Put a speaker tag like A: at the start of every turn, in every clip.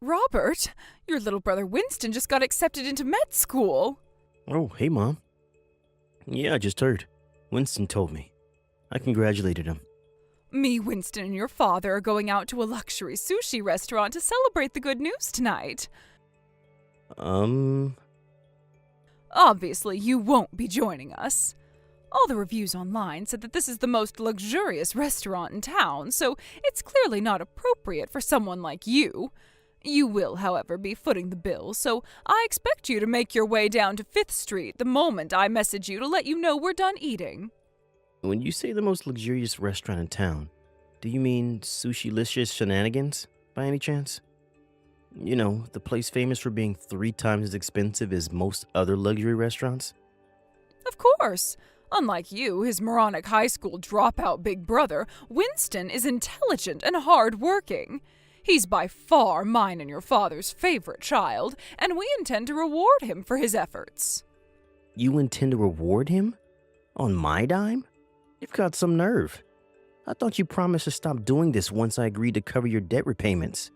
A: Robert, your little brother Winston just got accepted into med school.
B: Oh, hey, Mom. Yeah, I just heard. Winston told me. I congratulated him.
A: Me, Winston, and your father are going out to a luxury sushi restaurant to celebrate the good news tonight. Obviously, you won't be joining us. All the reviews online said that this is the most luxurious restaurant in town, so it's clearly not appropriate for someone like you. You will, however, be footing the bill, so I expect you to make your way down to 5th Street the moment I message you to let you know we're done eating.
B: When you say the most luxurious restaurant in town, do you mean Sushi-licious Shenanigans, by any chance? You know, the place famous for being 3 times as expensive as most other luxury restaurants?
A: Of course. Unlike you, his moronic high school dropout big brother, Winston is intelligent and hard-working. He's by far mine and your father's favorite child, and we intend to reward him for his efforts.
B: You intend to reward him? On my dime? You've got some nerve. I thought you promised to stop doing this once I agreed to cover your debt repayments.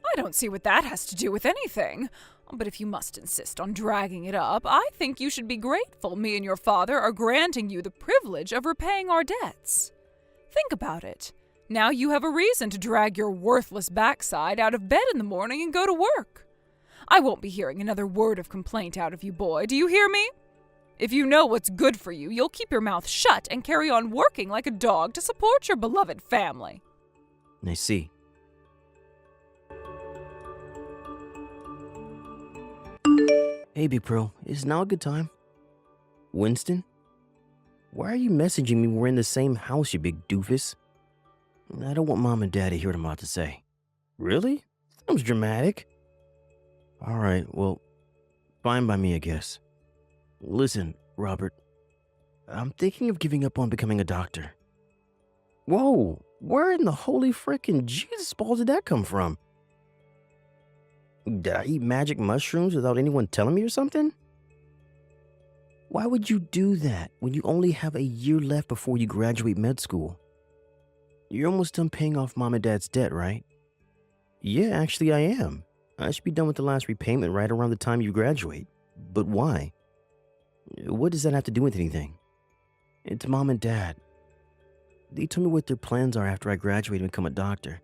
A: I don't see what that has to do with anything. But if you must insist on dragging it up, I think you should be grateful me and your father are granting you the privilege of repaying our debts. Think about it. Now you have a reason to drag your worthless backside out of bed in the morning and go to work. I won't be hearing another word of complaint out of you, boy. Do you hear me? If you know what's good for you, you'll keep your mouth shut and carry on working like a dog to support your beloved family.
B: I see. Hey, Big Pro, is now a good time? Winston? Why are you messaging me when we're in the same house, you big doofus? I don't want Mom and Dad to hear what I'm about to say. Really? Sounds dramatic. Alright, well, fine by me, I guess. Listen, Robert, I'm thinking of giving up on becoming a doctor. Whoa, where in the holy frickin' Jesus balls did that come from? Did I eat magic mushrooms without anyone telling me or something? Why would you do that when you only have a year left before you graduate med school? You're almost done paying off Mom and Dad's debt, right? Yeah, actually I am. I should be done with the last repayment right around the time you graduate. But why? What does that have to do with anything? It's Mom and Dad. They told me what their plans are after I graduate and become a doctor.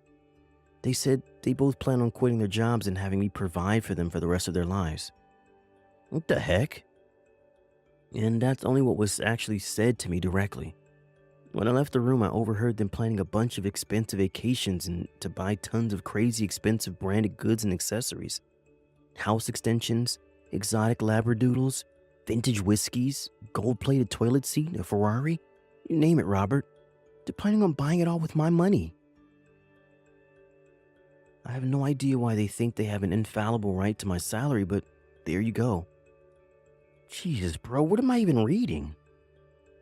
B: They said they both plan on quitting their jobs and having me provide for them for the rest of their lives. What the heck? And that's only what was actually said to me directly. When I left the room, I overheard them planning a bunch of expensive vacations and to buy tons of crazy expensive branded goods and accessories. House extensions, exotic labradoodles, vintage whiskeys, gold-plated toilet seat, a Ferrari. You name it, Robert. They're planning on buying it all with my money. I have no idea why they think they have an infallible right to my salary, but there you go. Jesus, bro, what am I even reading?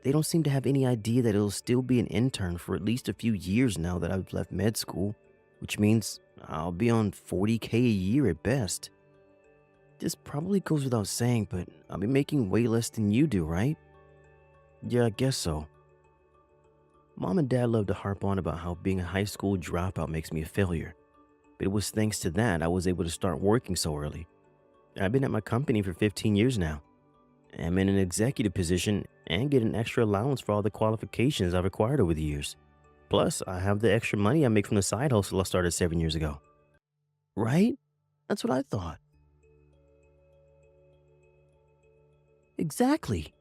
B: They don't seem to have any idea that it'll still be an intern for at least a few years now that I've left med school, which means I'll be on $40K a year at best. This probably goes without saying, but I'll be making way less than you do, right? Yeah, I guess so. Mom and Dad love to harp on about how being a high school dropout makes me a failure. But it was thanks to that I was able to start working so early. I've been at my company for 15 years now. I'm in an executive position and get an extra allowance for all the qualifications I've acquired over the years. Plus, I have the extra money I make from the side hustle I started 7 years ago. Right? That's what I thought. Exactly.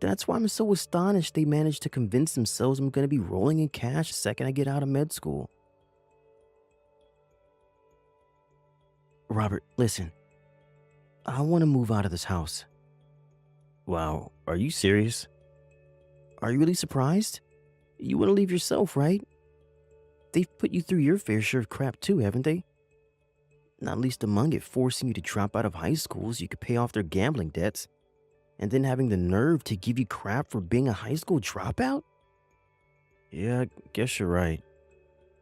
B: That's why I'm so astonished they managed to convince themselves I'm going to be rolling in cash the second I get out of med school. Robert, listen. I want to move out of this house. Wow, are you serious? Are you really surprised? You want to leave yourself, right? They've put you through your fair share of crap too, haven't they? Not least among it, forcing you to drop out of high school so you could pay off their gambling debts, and then having the nerve to give you crap for being a high school dropout? Yeah, I guess you're right.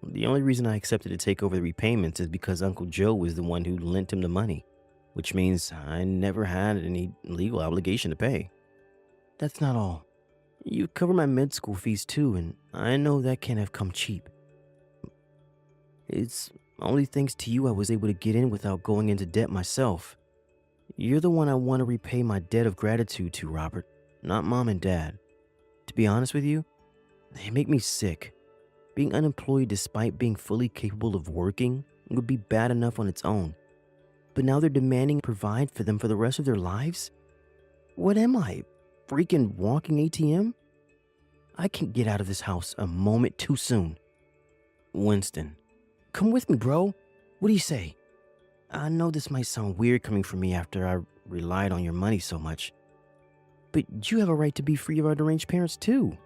B: The only reason I accepted to take over the repayments is because Uncle Joe was the one who lent him the money, which means I never had any legal obligation to pay. That's not all. You cover my med school fees too, and I know that can't have come cheap. It's Only thanks to you I was able to get in without going into debt myself. You're the one I want to repay my debt of gratitude to, Robert, not mom and dad. To be honest with you, they make me sick. Being unemployed despite being fully capable of working would be bad enough on its own. But now they're demanding I provide for them for the rest of their lives? What am I, freaking walking ATM? I can't get out of this house a moment too soon. Winston, come with me, bro. What do you say? I know this might sound weird coming from me after I relied on your money so much, but you have a right to be free of our deranged parents too.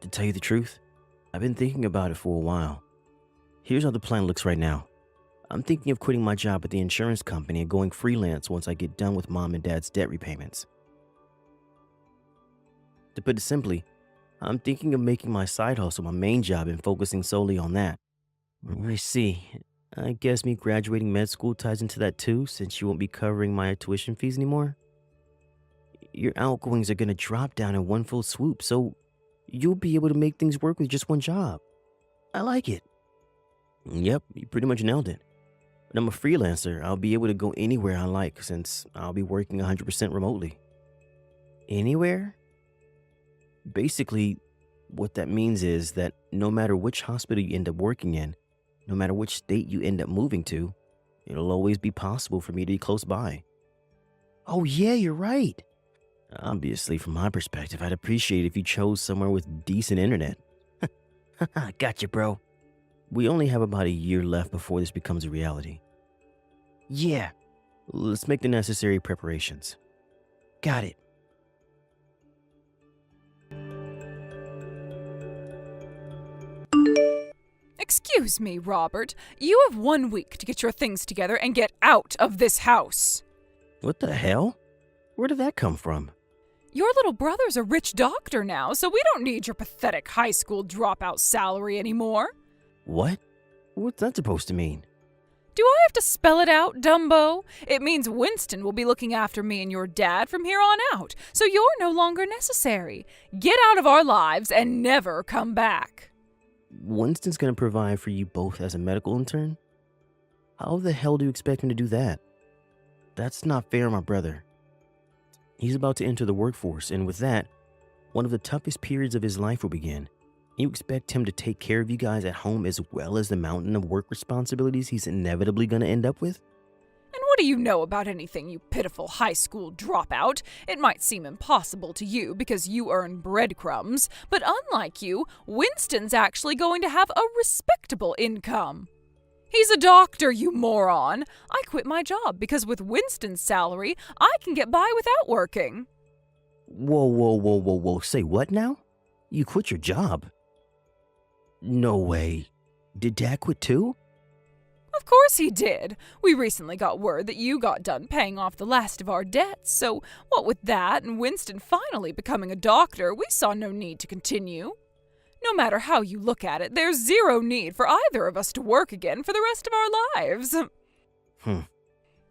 B: To tell you the truth, I've been thinking about it for a while. Here's how the plan looks right now. I'm thinking of quitting my job at the insurance company and going freelance once I get done with mom and dad's debt repayments. To put it simply, I'm thinking of making my side hustle my main job and focusing solely on that. I see. I guess me graduating med school ties into that too, since you won't be covering my tuition fees anymore. Your outgoings are going to drop down in one full swoop, so you'll be able to make things work with just one job. I like it. Yep, you pretty much nailed it. When I'm a freelancer, I'll be able to go anywhere I like since I'll be working 100% remotely. Anywhere? Basically, what that means is that no matter which hospital you end up working in, no matter which state you end up moving to, it'll always be possible for me to be close by. Oh yeah, you're right. Obviously, from my perspective, I'd appreciate it if you chose somewhere with decent internet. Gotcha, bro. We only have about a year left before this becomes a reality. Yeah, let's make the necessary preparations. Got it.
A: Excuse me, Robert. You have 1 week to get your things together and get out of this house.
B: What the hell? Where did that come from?
A: Your little brother's a rich doctor now, so we don't need your pathetic high school dropout salary anymore.
B: What? What's that supposed to mean?
A: Do I have to spell it out, Dumbo? It means Winston will be looking after me and your dad from here on out, so you're no longer necessary. Get out of our lives and never come back.
B: Winston's gonna provide for you both as a medical intern? How the hell do you expect him to do that? That's not fair on my brother. He's about to enter the workforce, and with that, one of the toughest periods of his life will begin. You expect him to take care of you guys at home as well as the mountain of work responsibilities he's inevitably gonna end up with?
A: And what do you know about anything, you pitiful high school dropout? It might seem impossible to you because you earn breadcrumbs, but unlike you, Winston's actually going to have a respectable income. He's a doctor, you moron. I quit my job because with Winston's salary, I can get by without working.
B: Whoa. Say what now? You quit your job? No way. Did Dad quit too?
A: Of course he did. We recently got word that you got done paying off the last of our debts, so what with that and Winston finally becoming a doctor, we saw no need to continue. No matter how you look at it, there's zero need for either of us to work again for the rest of our lives.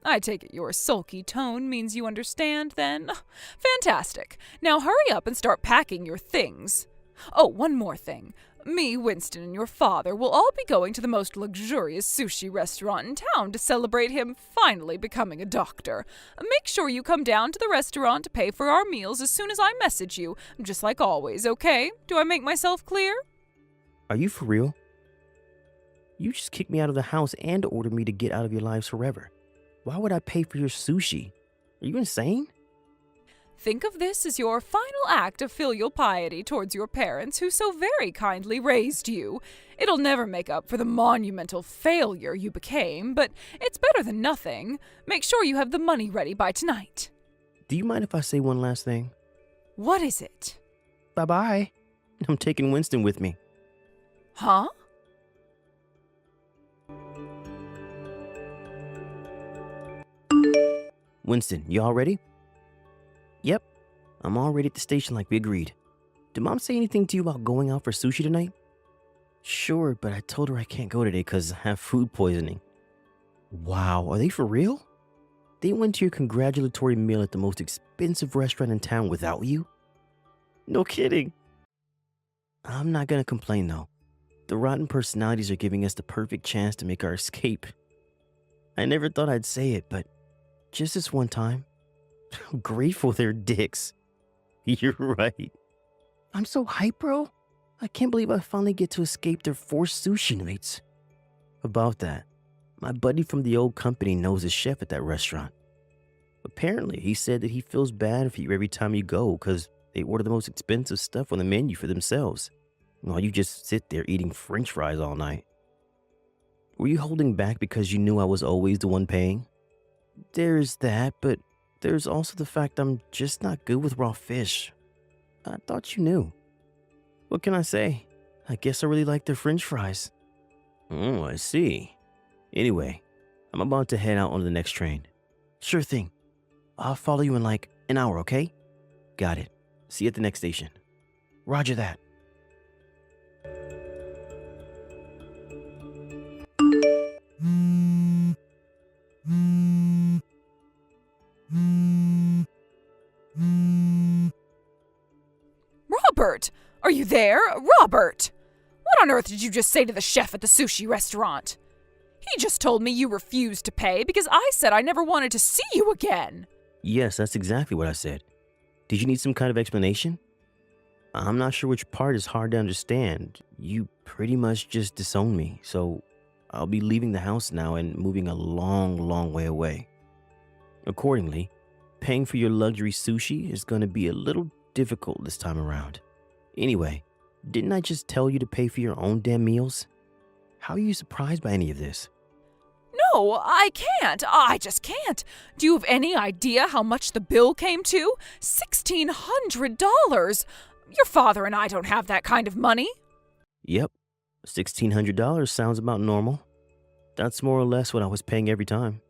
A: I take it your sulky tone means you understand, then? Fantastic. Now hurry up and start packing your things. Oh, one more thing. Me, Winston, and your father will all be going to the most luxurious sushi restaurant in town to celebrate him finally becoming a doctor. Make sure you come down to the restaurant to pay for our meals as soon as I message you, just like always, okay? Do I make myself clear?
B: Are you for real? You just kicked me out of the house and ordered me to get out of your lives forever. Why would I pay for your sushi? Are you insane?
A: Think of this as your final act of filial piety towards your parents who so very kindly raised you. It'll never make up for the monumental failure you became, but it's better than nothing. Make sure you have the money ready by tonight.
B: Do you mind if I say one last thing?
A: What is it?
B: Bye-bye. I'm taking Winston with me.
A: Huh?
B: Winston, you all ready? Yep, I'm already at the station like we agreed. Did Mom say anything to you about going out for sushi tonight? Sure, but I told her I can't go today because I have food poisoning. Wow, are they for real? They went to your congratulatory meal at the most expensive restaurant in town without you? No kidding. I'm not gonna complain though. the rotten personalities are giving us the perfect chance to make our escape. I never thought I'd say it, but just this one time, I'm grateful they're dicks. You're right. I'm so hyped, bro. I can't believe I finally get to escape their forced sushi nights. About that, my buddy from the old company knows a chef at that restaurant. Apparently, he said that he feels bad for you every time you go because they order the most expensive stuff on the menu for themselves, while you just sit there eating french fries all night. Were you holding back because you knew I was always the one paying? There's that, but there's also the fact I'm just not good with raw fish. I thought you knew. What can I say? I guess I really like their french fries. Oh, I see. Anyway, I'm about to head out on the next train. Sure thing. I'll follow you in like an hour, okay? Got it. See you at the next station. Roger that.
A: Robert! Are you there? Robert! What on earth did you just say to the chef at the sushi restaurant? He just told me you refused to pay because I said I never wanted to see you again.
B: Yes, that's exactly what I said. Did you need some kind of explanation? I'm not sure which part is hard to understand. You pretty much just disowned me, so I'll be leaving the house now and moving a long, long way away. Accordingly, paying for your luxury sushi is going to be a little difficult this time around. Anyway, didn't I just tell you to pay for your own damn meals? How are you surprised by any of this?
A: No, I can't. I just can't. Do you have any idea how much the bill came to? $1,600. Your father and I don't have that kind of money.
B: Yep, $1,600 sounds about normal. That's more or less what I was paying every time.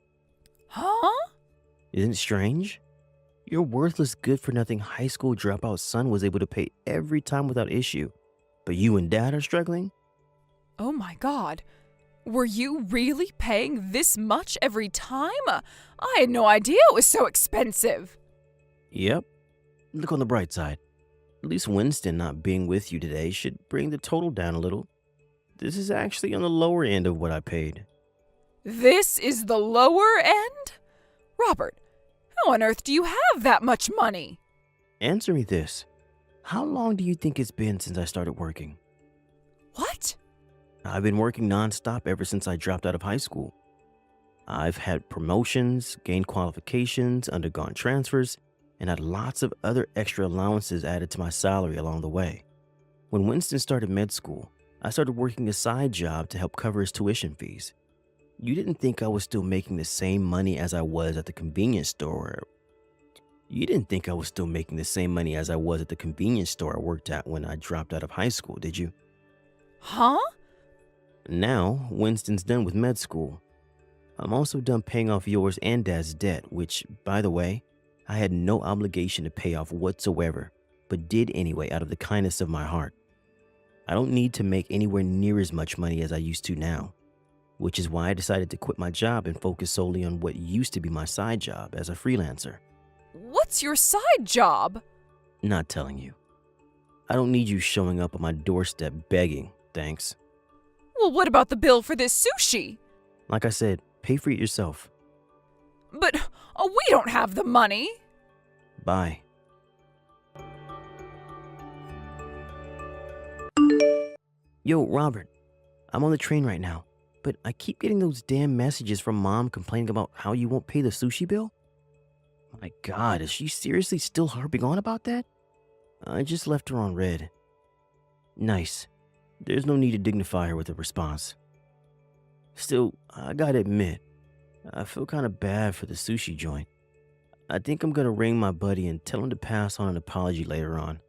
A: Huh?
B: Isn't it strange? Your worthless, good-for-nothing high school dropout son was able to pay every time without issue. But you and Dad are struggling?
A: Oh my God. Were you really paying this much every time? I had no idea it was so expensive.
B: Yep. Look on the bright side. At least Winston not being with you today should bring the total down a little. This is actually on the lower end of what I paid.
A: This is the lower end? Robert, how on earth do you have that much money?
B: Answer me this. How long do you think it's been since I started working?
A: What?
B: I've been working nonstop ever since I dropped out of high school. I've had promotions, gained qualifications, undergone transfers, and had lots of other extra allowances added to my salary along the way. When Winston started med school, I started working a side job to help cover his tuition fees. You didn't think I was still making the same money as I was at the convenience store. You didn't think I was still making the same money as I was at the convenience store I worked at when I dropped out of high school, did you?
A: Huh?
B: Now, Winston's done with med school. I'm also done paying off yours and Dad's debt, which, by the way, I had no obligation to pay off whatsoever, but did anyway out of the kindness of my heart. I don't need to make anywhere near as much money as I used to now, which is why I decided to quit my job and focus solely on what used to be my side job as a freelancer.
A: What's your side job?
B: Not telling you. I don't need you showing up on my doorstep begging, thanks.
A: Well, what about the bill for this sushi?
B: Like I said, pay for it yourself.
A: But we don't have the money.
B: Bye. Yo, Robert, I'm on the train right now, but I keep getting those damn messages from Mom complaining about how you won't pay the sushi bill. My God, is she seriously still harping on about that? I just left her on red. Nice. There's no need to dignify her with a response. Still, I gotta admit, I feel kind of bad for the sushi joint. I think I'm gonna ring my buddy and tell him to pass on an apology later on.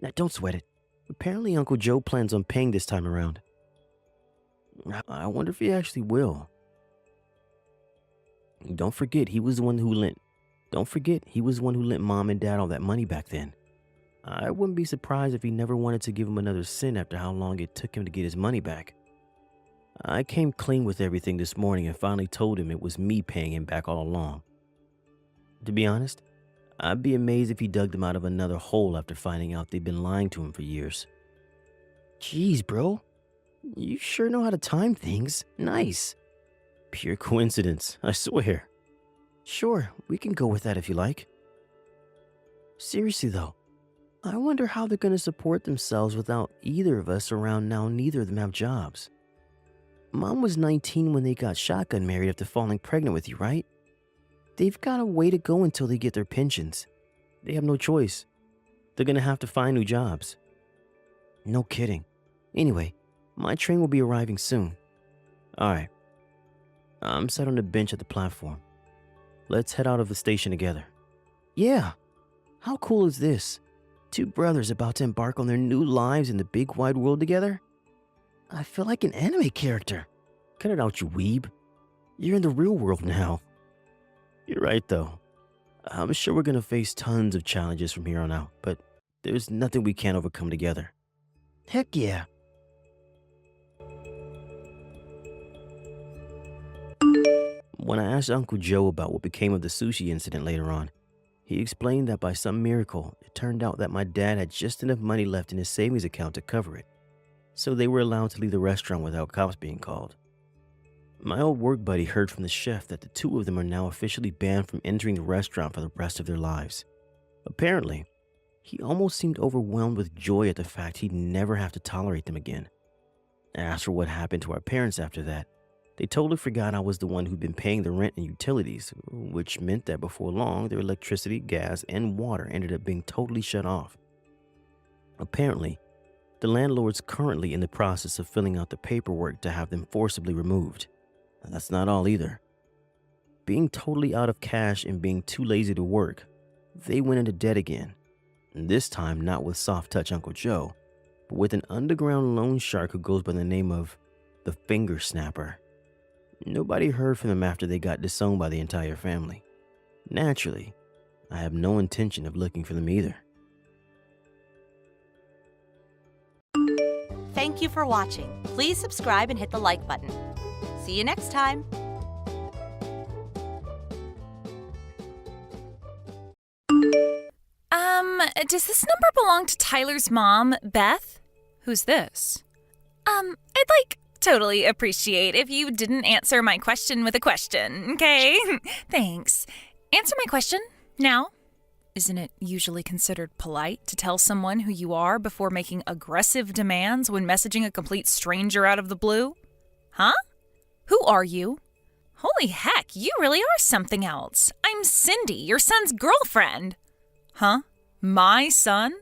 B: Now, don't sweat it. Apparently, Uncle Joe plans on paying this time around. I wonder if he actually will. Don't forget, he was the one who lent Mom and Dad all that money back then. I wouldn't be surprised if he never wanted to give him another cent after how long it took him to get his money back. I came clean with everything this morning and finally told him it was me paying him back all along. To be honest, I'd be amazed if he dug them out of another hole after finding out they'd been lying to him for years. Jeez, bro. You sure know how to time things. Nice. Pure coincidence, I swear. Sure, we can go with that if you like. Seriously though, I wonder how they're gonna support themselves without either of us around now. Neither of them have jobs. Mom was 19 when they got shotgun married after falling pregnant with you, right? They've got a way to go until they get their pensions. They have no choice. They're gonna have to find new jobs. No kidding. Anyway, my train will be arriving soon. Alright. I'm sat on the bench at the platform. Let's head out of the station together. Yeah. How cool is this? Two brothers about to embark on their new lives in the big wide world together? I feel like an anime character. Cut it out, you weeb. You're in the real world now. You're right, though. I'm sure we're gonna face tons of challenges from here on out, but there's nothing we can't overcome together. Heck yeah. When I asked Uncle Joe about what became of the sushi incident later on, he explained that by some miracle, it turned out that my dad had just enough money left in his savings account to cover it, so they were allowed to leave the restaurant without cops being called. My old work buddy heard from the chef that the two of them are now officially banned from entering the restaurant for the rest of their lives. Apparently, he almost seemed overwhelmed with joy at the fact he'd never have to tolerate them again. As for what happened to our parents after that, they totally forgot I was the one who'd been paying the rent and utilities, which meant that before long, their electricity, gas, and water ended up being totally shut off. Apparently, the landlord's currently in the process of filling out the paperwork to have them forcibly removed. That's not all either. Being totally out of cash and being too lazy to work, they went into debt again. This time not with soft-touch Uncle Joe, but with an underground loan shark who goes by the name of the Finger Snapper. Nobody heard from them after they got disowned by the entire family. Naturally, I have no intention of looking for them either.
C: Thank you for watching. Please subscribe and hit the like button. See you next time.
A: Does this number belong to Tyler's mom, Beth? Who's this? I'd totally appreciate if you didn't answer my question with a question, okay? Thanks. Answer my question, now. Isn't it usually considered polite to tell someone who you are before making aggressive demands when messaging a complete stranger out of the blue? Huh? Who are you? Holy heck, you really are something else. I'm Cindy, your son's girlfriend. Huh? My son?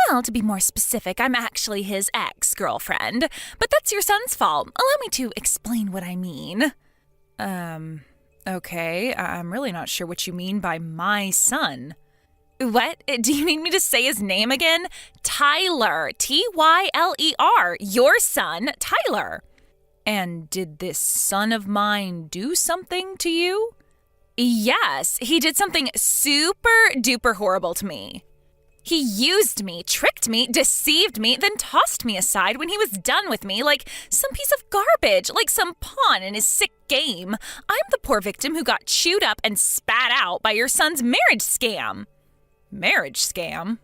A: Well, to be more specific, I'm actually his ex-girlfriend, but that's your son's fault. Allow me to explain what I mean. Okay, I'm really not sure what you mean by my son. What? Do you need me to say his name again? Tyler. Tyler. Your son, Tyler. And did this son of mine do something to you? Yes, he did something super duper horrible to me. He used me, tricked me, deceived me, then tossed me aside when he was done with me like some piece of garbage, like some pawn in his sick game. I'm the poor victim who got chewed up and spat out by your son's marriage scam. Marriage scam?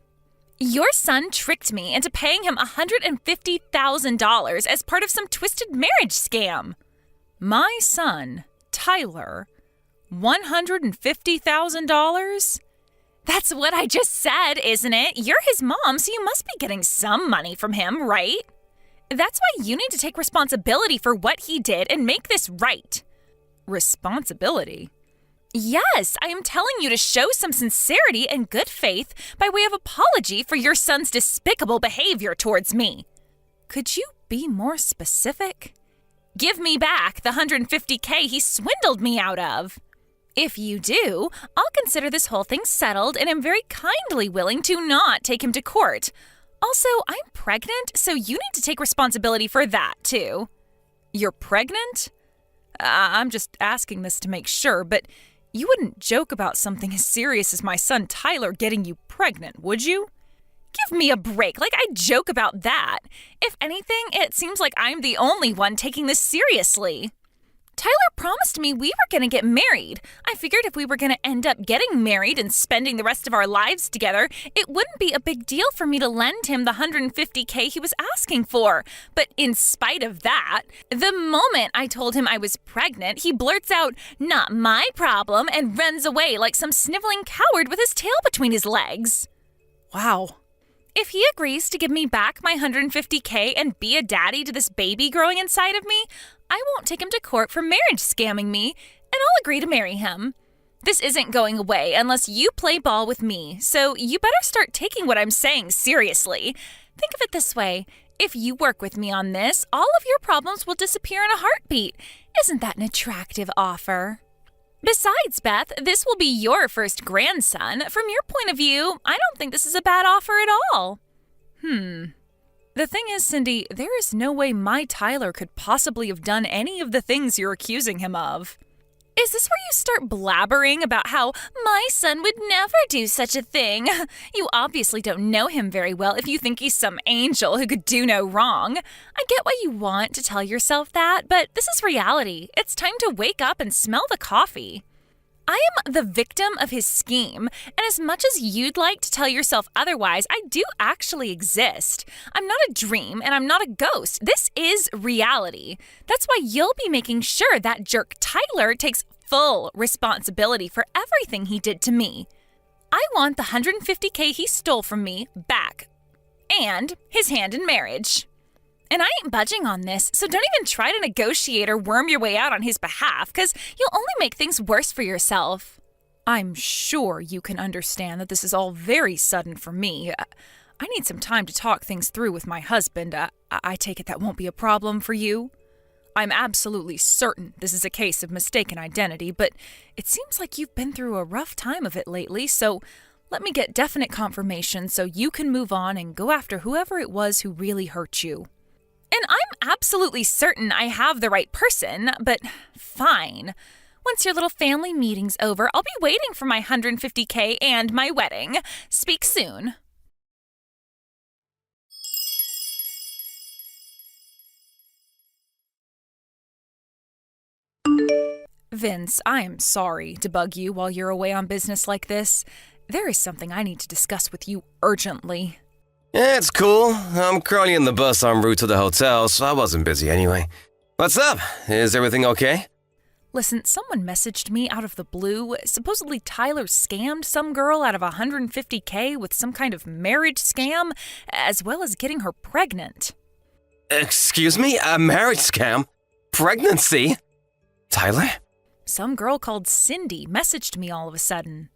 A: Your son tricked me into paying him $150,000 as part of some twisted marriage scam. My son, Tyler, $150,000? That's what I just said, isn't it? You're his mom, so you must be getting some money from him, right? That's why you need to take responsibility for what he did and make this right. Responsibility? Yes, I am telling you to show some sincerity and good faith by way of apology for your son's despicable behavior towards me. Could you be more specific? Give me back the $150K he swindled me out of. If you do, I'll consider this whole thing settled and am very kindly willing to not take him to court. Also, I'm pregnant, so you need to take responsibility for that, too. You're pregnant? I'm just asking this to make sure, but you wouldn't joke about something as serious as my son Tyler getting you pregnant, would you? Give me a break, like I joke about that. If anything, it seems like I'm the only one taking this seriously. Tyler promised me we were going to get married. I figured if we were going to end up getting married and spending the rest of our lives together, it wouldn't be a big deal for me to lend him the $150K he was asking for. But in spite of that, the moment I told him I was pregnant, he blurts out, "Not my problem," and runs away like some sniveling coward with his tail between his legs. Wow. If he agrees to give me back my $150K and be a daddy to this baby growing inside of me, I won't take him to court for marriage scamming me, and I'll agree to marry him. This isn't going away unless you play ball with me, so you better start taking what I'm saying seriously. Think of it this way. If you work with me on this, all of your problems will disappear in a heartbeat. Isn't that an attractive offer? Besides, Beth, this will be your first grandson. From your point of view, I don't think this is a bad offer at all. The thing is, Cindy, there is no way my Tyler could possibly have done any of the things you're accusing him of. Is this where you start blabbering about how my son would never do such a thing? You obviously don't know him very well if you think he's some angel who could do no wrong. I get why you want to tell yourself that, but this is reality. It's time to wake up and smell the coffee. I am the victim of his scheme, and as much as you'd like to tell yourself otherwise, I do actually exist. I'm not a dream, and I'm not a ghost. This is reality. That's why you'll be making sure that jerk Tyler takes full responsibility for everything he did to me. I want the $150K he stole from me back, and his hand in marriage. And I ain't budging on this, so don't even try to negotiate or worm your way out on his behalf, because you'll only make things worse for yourself. I'm sure you can understand that this is all very sudden for me. I need some time to talk things through with my husband. I take it that won't be a problem for you? I'm absolutely certain this is a case of mistaken identity, but it seems like you've been through a rough time of it lately, so let me get definite confirmation so you can move on and go after whoever it was who really hurt you. And I'm absolutely certain I have the right person, but fine. Once your little family meeting's over, I'll be waiting for my $150K and my wedding. Speak soon. Vince, I'm sorry to bug you while you're away on business like this. There is something I need to discuss with you urgently.
D: Yeah, it's cool. I'm currently in the bus en route to the hotel, so I wasn't busy anyway. What's up? Is everything okay?
A: Listen, someone messaged me out of the blue. Supposedly Tyler scammed some girl out of $150K with some kind of marriage scam, as well as getting her pregnant.
D: Excuse me? A marriage scam? Pregnancy? Tyler?
A: Some girl called Cindy messaged me all of a sudden.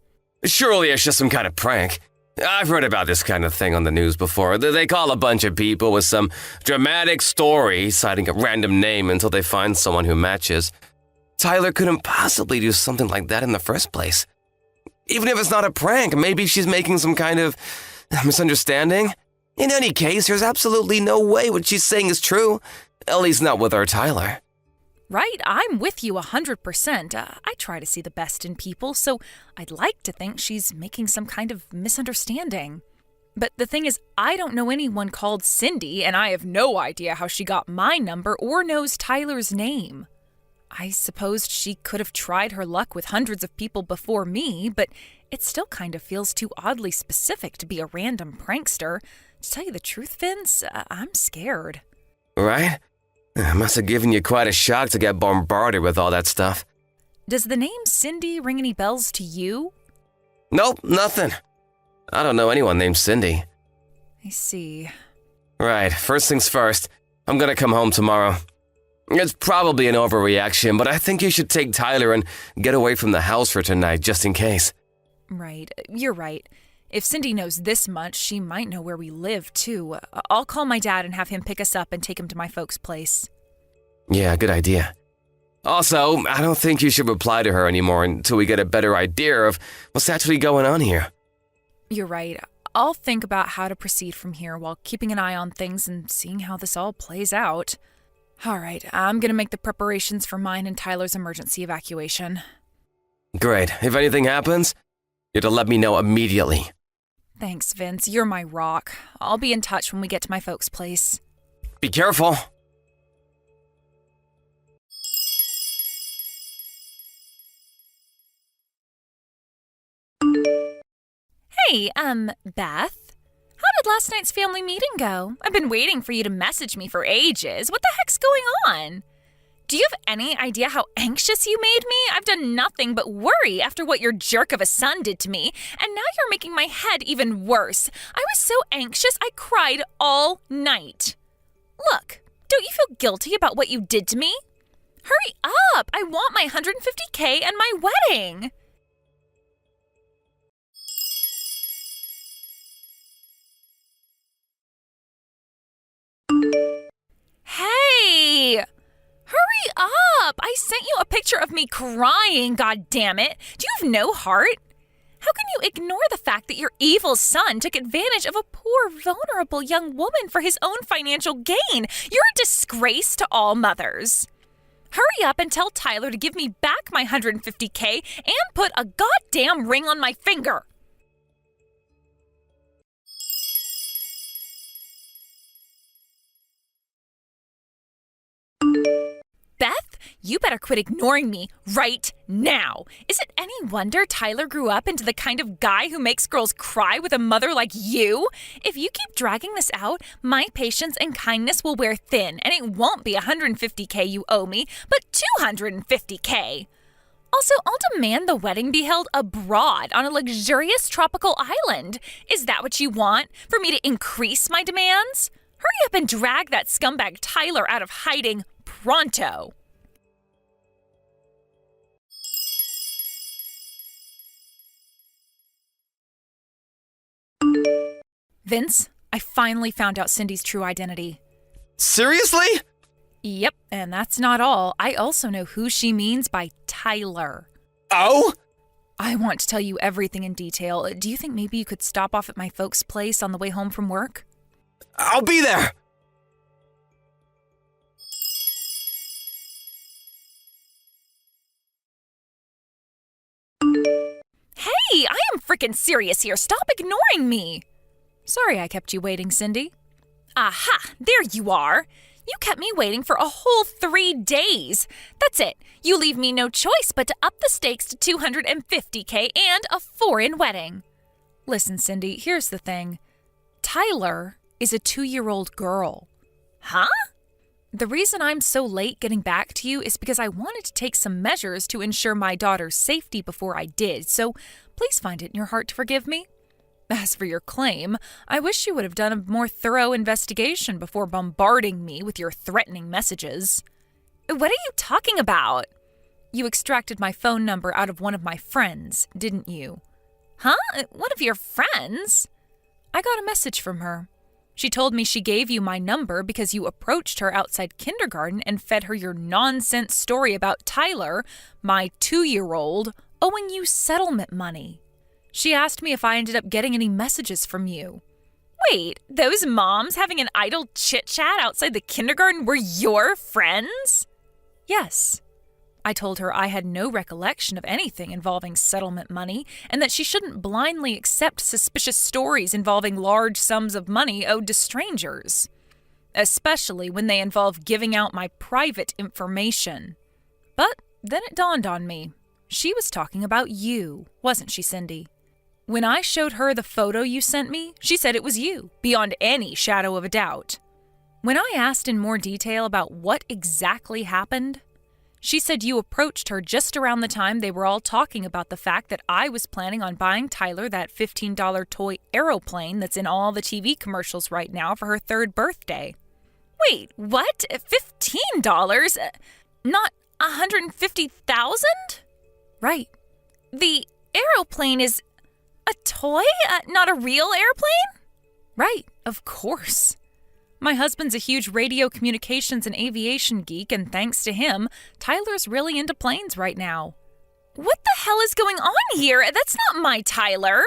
D: Surely it's just some kind of prank. I've heard about this kind of thing on the news before. They call a bunch of people with some dramatic story, citing a random name until they find someone who matches. Tyler couldn't possibly do something like that in the first place. Even if it's not a prank, maybe she's making some kind of misunderstanding. In any case, there's absolutely no way what she's saying is true. At least not with our Tyler.
A: Right, I'm with you 100%. I try to see the best in people, so I'd like to think she's making some kind of misunderstanding. But the thing is, I don't know anyone called Cindy, and I have no idea how she got my number or knows Tyler's name. I supposed she could have tried her luck with hundreds of people before me, but it still kind of feels too oddly specific to be a random prankster. To tell you the truth, Vince, I'm scared.
D: Right? It must have given you quite a shock to get bombarded with all that stuff.
A: Does the name Cindy ring any bells to you?
D: Nope, nothing. I don't know anyone named Cindy.
A: I see.
D: Right, first things first. I'm gonna come home tomorrow. It's probably an overreaction, but I think you should take Tyler and get away from the house for tonight, just in case.
A: Right, you're right. If Cindy knows this much, she might know where we live, too. I'll call my dad and have him pick us up and take him to my folks' place.
D: Yeah, good idea. Also, I don't think you should reply to her anymore until we get a better idea of what's actually going on here.
A: You're right. I'll think about how to proceed from here while keeping an eye on things and seeing how this all plays out. All right, I'm gonna make the preparations for mine and Tyler's emergency evacuation.
D: Great. If anything happens, you're to let me know immediately.
A: Thanks, Vince. You're my rock. I'll be in touch when we get to my folks' place.
D: Be careful.
E: Hey, Beth. How did last night's family meeting go? I've been waiting for you to message me for ages. What the heck's going on? Do you have any idea how anxious you made me? I've done nothing but worry after what your jerk of a son did to me, and now you're making my head even worse. I was so anxious I cried all night. Look, don't you feel guilty about what you did to me? Hurry up! I want my $150K and my wedding! Hey! Hurry up! I sent you a picture of me crying, goddammit! Do you have no heart? How can you ignore the fact that your evil son took advantage of a poor, vulnerable young woman for his own financial gain? You're a disgrace to all mothers. Hurry up and tell Tyler to give me back my $150K and put a goddamn ring on my finger. Beth, you better quit ignoring me right now. Is it any wonder Tyler grew up into the kind of guy who makes girls cry with a mother like you? If you keep dragging this out, my patience and kindness will wear thin, and it won't be $150K you owe me, but $250K. Also, I'll demand the wedding be held abroad on a luxurious tropical island. Is that what you want? For me to increase my demands? Hurry up and drag that scumbag Tyler out of hiding pronto. Vince, I finally found out Cindy's true identity.
D: Seriously?
E: Yep, and that's not all. I also know who she means by Tyler.
D: Oh?
E: I want to tell you everything in detail. Do you think maybe you could stop off at my folks' place on the way home from work?
D: I'll be there.
E: Hey, I am freaking serious here. Stop ignoring me. Sorry I kept you waiting, Cindy. Aha, there you are. You kept me waiting for a whole 3 days. That's it. You leave me no choice but to up the stakes to $250K and a foreign wedding. Listen, Cindy, here's the thing. Tyler is a 2-year-old girl. Huh? The reason I'm so late getting back to you is because I wanted to take some measures to ensure my daughter's safety before I did, so please find it in your heart to forgive me. As for your claim, I wish you would have done a more thorough investigation before bombarding me with your threatening messages. What are you talking about? You extracted my phone number out of one of my friends, didn't you? Huh? One of your friends? I got a message from her. She told me she gave you my number because you approached her outside kindergarten and fed her your nonsense story about Tyler, my 2-year-old, owing you settlement money. She asked me if I ended up getting any messages from you. Wait, those moms having an idle chit-chat outside the kindergarten were your friends? Yes. I told her I had no recollection of anything involving settlement money and that she shouldn't blindly accept suspicious stories involving large sums of money owed to strangers, especially when they involve giving out my private information. But then it dawned on me. She was talking about you, wasn't she, Cindy? When I showed her the photo you sent me, she said it was you, beyond any shadow of a doubt. When I asked in more detail about what exactly happened, she said you approached her just around the time they were all talking about the fact that I was planning on buying Tyler that $15 toy aeroplane that's in all the TV commercials right now for her 3rd birthday. Wait, what? $15? Not $150,000? Right. The aeroplane is a toy, not a real airplane? Right, of course. My husband's a huge radio communications and aviation geek, and thanks to him, Tyler's really into planes right now. What the hell is going on here? That's not my Tyler.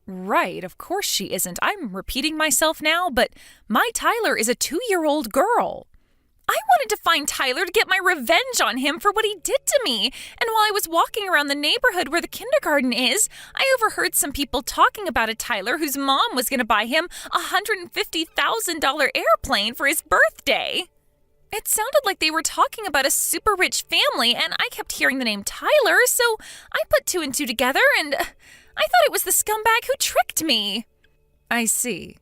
E: Right, of course she isn't. I'm repeating myself now, but my Tyler is a 2-year-old girl. I wanted to find Tyler to get my revenge on him for what he did to me. And while I was walking around the neighborhood where the kindergarten is, I overheard some people talking about a Tyler whose mom was going to buy him a $150,000 airplane for his birthday. It sounded like they were talking about a super rich family, and I kept hearing the name Tyler, so I put 2 and 2 together, and I thought it was the scumbag who tricked me. I see.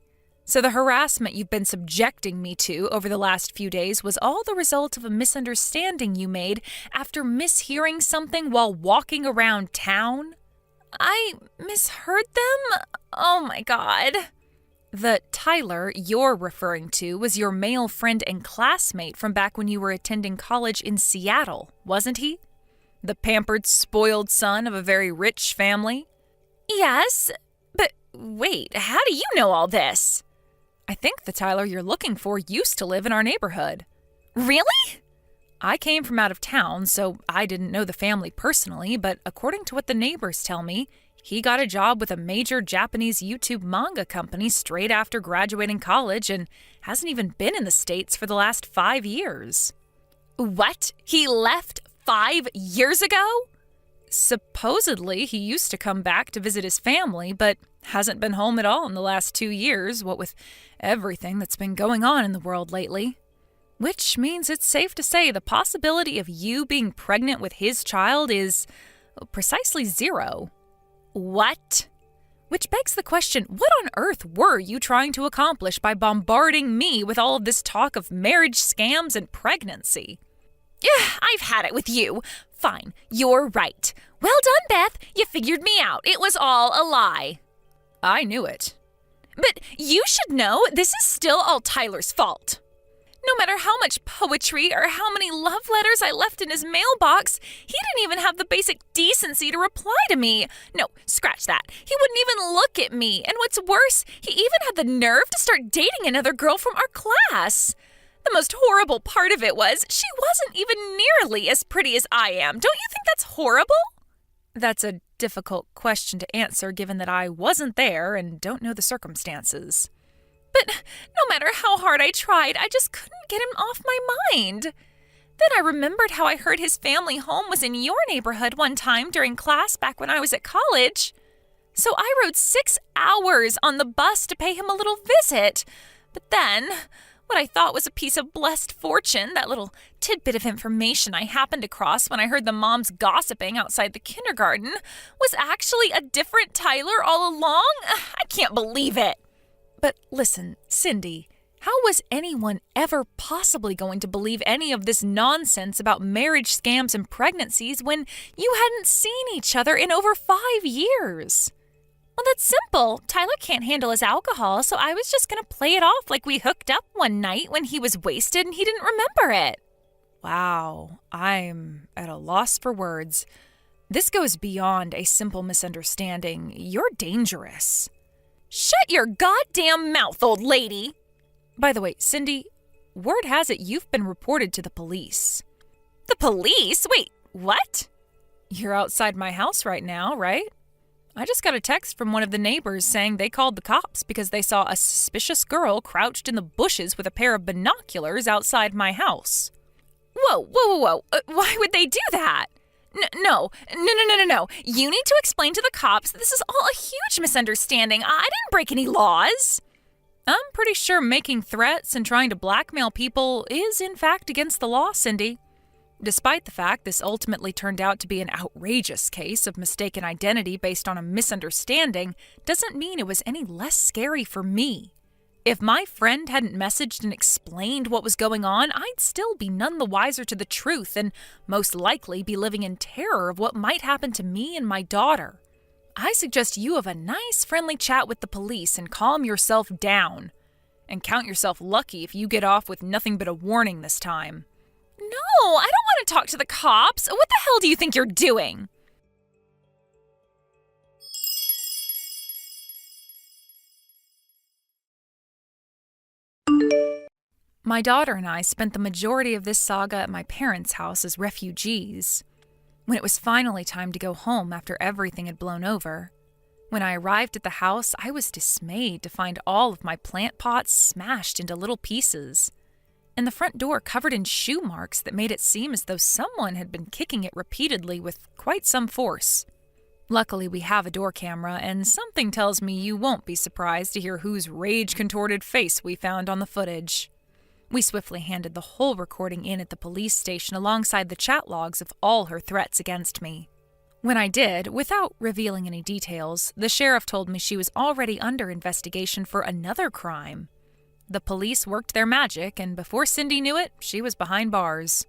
E: So the harassment you've been subjecting me to over the last few days was all the result of a misunderstanding you made after mishearing something while walking around town? I misheard them? Oh my God. The Tyler you're referring to was your male friend and classmate from back when you were attending college in Seattle, wasn't he? The pampered, spoiled son of a very rich family? Yes, but wait, how do you know all this? I think the Tyler you're looking for used to live in our neighborhood. Really? I came from out of town, so I didn't know the family personally, but according to what the neighbors tell me, he got a job with a major Japanese YouTube manga company straight after graduating college and hasn't even been in the States for the last 5 years. What? He left 5 years ago? Supposedly, he used to come back to visit his family, but hasn't been home at all in the last 2 years, what with everything that's been going on in the world lately. Which means it's safe to say the possibility of you being pregnant with his child is precisely 0. What? Which begs the question, what on earth were you trying to accomplish by bombarding me with all of this talk of marriage scams and pregnancy? Yeah, I've had it with you. Fine, you're right. Well done, Beth. You figured me out. It was all a lie. I knew it. But you should know this is still all Tyler's fault. No matter how much poetry or how many love letters I left in his mailbox, he didn't even have the basic decency to reply to me. No, scratch that. He wouldn't even look at me. And what's worse, he even had the nerve to start dating another girl from our class. The most horrible part of it was she wasn't even nearly as pretty as I am. Don't you think that's horrible? That's a difficult question to answer given that I wasn't there and don't know the circumstances. But no matter how hard I tried, I just couldn't get him off my mind. Then I remembered how I heard his family home was in your neighborhood one time during class back when I was at college. So I rode 6 hours on the bus to pay him a little visit. But then, what I thought was a piece of blessed fortune, that little tidbit of information I happened across when I heard the moms gossiping outside the kindergarten, was actually a different Tyler all along? I can't believe it. But listen, Cindy, how was anyone ever possibly going to believe any of this nonsense about marriage scams and pregnancies when you hadn't seen each other in over 5 years? Well, that's simple. Tyler can't handle his alcohol, so I was just going to play it off like we hooked up one night when he was wasted and he didn't remember it. Wow, I'm at a loss for words. This goes beyond a simple misunderstanding. You're dangerous. Shut your goddamn mouth, old lady! By the way, Cindy, word has it you've been reported to the police. The police? Wait, what? You're outside my house right now, right? I just got a text from one of the neighbors saying they called the cops because they saw a suspicious girl crouched in the bushes with a pair of binoculars outside my house. Whoa. Why would they do that? No. You need to explain to the cops that this is all a huge misunderstanding. I didn't break any laws. I'm pretty sure making threats and trying to blackmail people is in fact against the law, Cindy. Despite the fact this ultimately turned out to be an outrageous case of mistaken identity based on a misunderstanding, doesn't mean it was any less scary for me. If my friend hadn't messaged and explained what was going on, I'd still be none the wiser to the truth and most likely be living in terror of what might happen to me and my daughter. I suggest you have a nice friendly chat with the police and calm yourself down. And count yourself lucky if you get off with nothing but a warning this time. No, I don't want to talk to the cops. What the hell do you think you're doing? My daughter and I spent the majority of this saga at my parents' house as refugees. When it was finally time to go home after everything had blown over, when I arrived at the house, I was dismayed to find all of my plant pots smashed into little pieces, and the front door covered in shoe marks that made it seem as though someone had been kicking it repeatedly with quite some force. Luckily, we have a door camera, and something tells me you won't be surprised to hear whose rage-contorted face we found on the footage. We swiftly handed the whole recording in at the police station alongside the chat logs of all her threats against me. When I did, without revealing any details, the sheriff told me she was already under investigation for another crime. The police worked their magic, and before Cindy knew it, she was behind bars.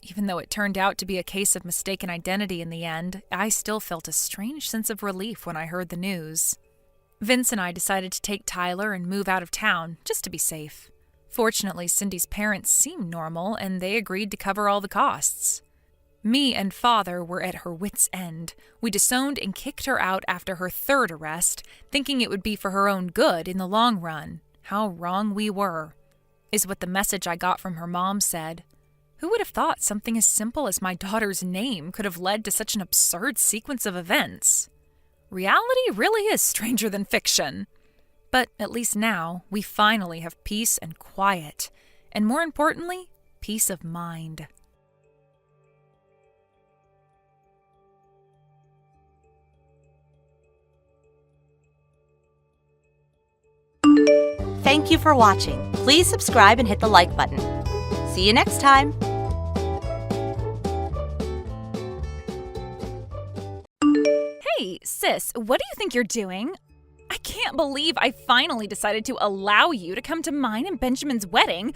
E: Even though it turned out to be a case of mistaken identity in the end, I still felt a strange sense of relief when I heard the news. Vince and I decided to take Tyler and move out of town, just to be safe. Fortunately, Cindy's parents seemed normal, and they agreed to cover all the costs. Me and Father were at her wits' end. We disowned and kicked her out after her third arrest, thinking it would be for her own good in the long run. How wrong we were, is what the message I got from her mom said. Who would have thought something as simple as my daughter's name could have led to such an absurd sequence of events? Reality really is stranger than fiction. But at least now, we finally have peace and quiet, and more importantly, peace of mind.
C: Thank you for watching. Please subscribe and hit the like button. See you next time.
E: Hey, sis, what do you think you're doing? I can't believe I finally decided to allow you to come to mine and Benjamin's wedding,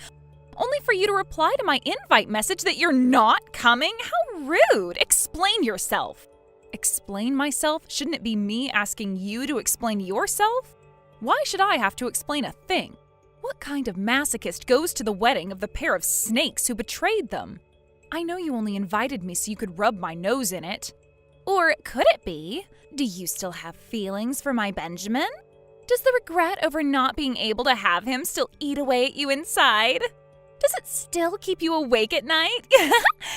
E: only for you to reply to my invite message that you're not coming? How rude! Explain yourself. Explain myself? Shouldn't it be me asking you to explain yourself? Why should I have to explain a thing? What kind of masochist goes to the wedding of the pair of snakes who betrayed them? I know you only invited me so you could rub my nose in it. Or could it be? Do you still have feelings for my Benjamin? Does the regret over not being able to have him still eat away at you inside? Does it still keep you awake at night?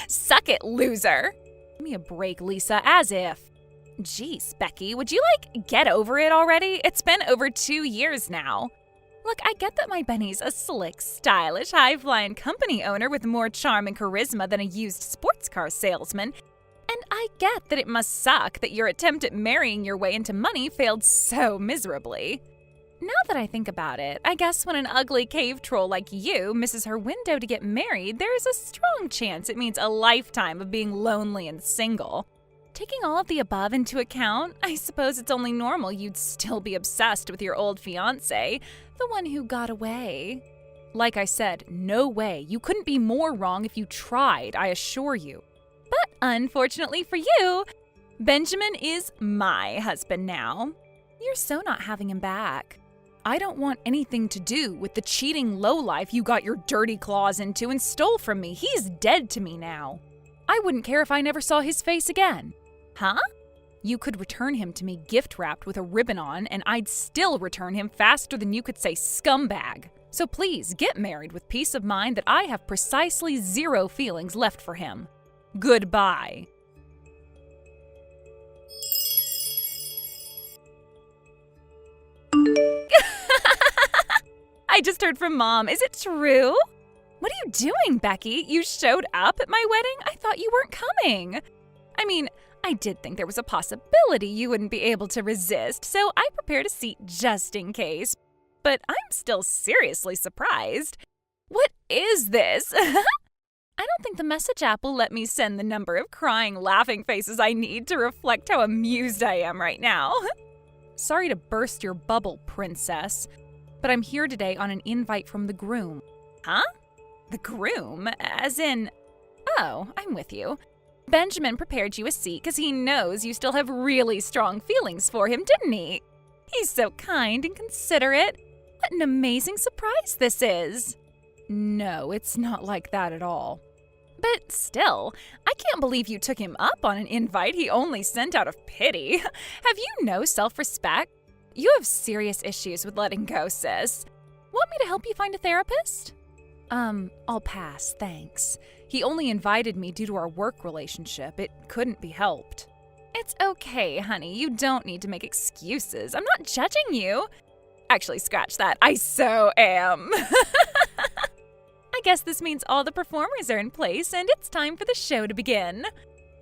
E: Suck it, loser. Give me a break, Lisa, as if. Jeez, Becky, would you, get over it already? It's been over 2 years now. Look, I get that my Benny's a slick, stylish, high-flying company owner with more charm and charisma than a used sports car salesman. And I get that it must suck that your attempt at marrying your way into money failed so miserably. Now that I think about it, I guess when an ugly cave troll like you misses her window to get married, there is a strong chance it means a lifetime of being lonely and single. Taking all of the above into account, I suppose it's only normal you'd still be obsessed with your old fiancé, the one who got away. Like I said, no way. You couldn't be more wrong if you tried, I assure you. But unfortunately for you, Benjamin is my husband now. You're so not having him back. I don't want anything to do with the cheating lowlife you got your dirty claws into and stole from me. He's dead to me now. I wouldn't care if I never saw his face again. Huh? You could return him to me gift-wrapped with a ribbon on, and I'd still return him faster than you could say scumbag. So please, get married with peace of mind that I have precisely 0 feelings left for him. Goodbye. I just heard from Mom. Is it true? What are you doing, Becky? You showed up at my wedding? I thought you weren't coming. I mean, I did think there was a possibility you wouldn't be able to resist, so I prepared a seat just in case. But I'm still seriously surprised. What is this? I don't think the message app will let me send the number of crying, laughing faces I need to reflect how amused I am right now. Sorry to burst your bubble, princess, but I'm here today on an invite from the groom. Huh? The groom? As in... Oh, I'm with you. Benjamin prepared you a seat because he knows you still have really strong feelings for him, didn't he? He's so kind and considerate. What an amazing surprise this is. No, it's not like that at all. But still, I can't believe you took him up on an invite he only sent out of pity. Have you no self-respect? You have serious issues with letting go, sis. Want me to help you find a therapist? I'll pass, thanks. He only invited me due to our work relationship. It couldn't be helped. It's okay, honey. You don't need to make excuses. I'm not judging you. Actually, scratch that. I so am. I guess this means all the performers are in place and it's time for the show to begin.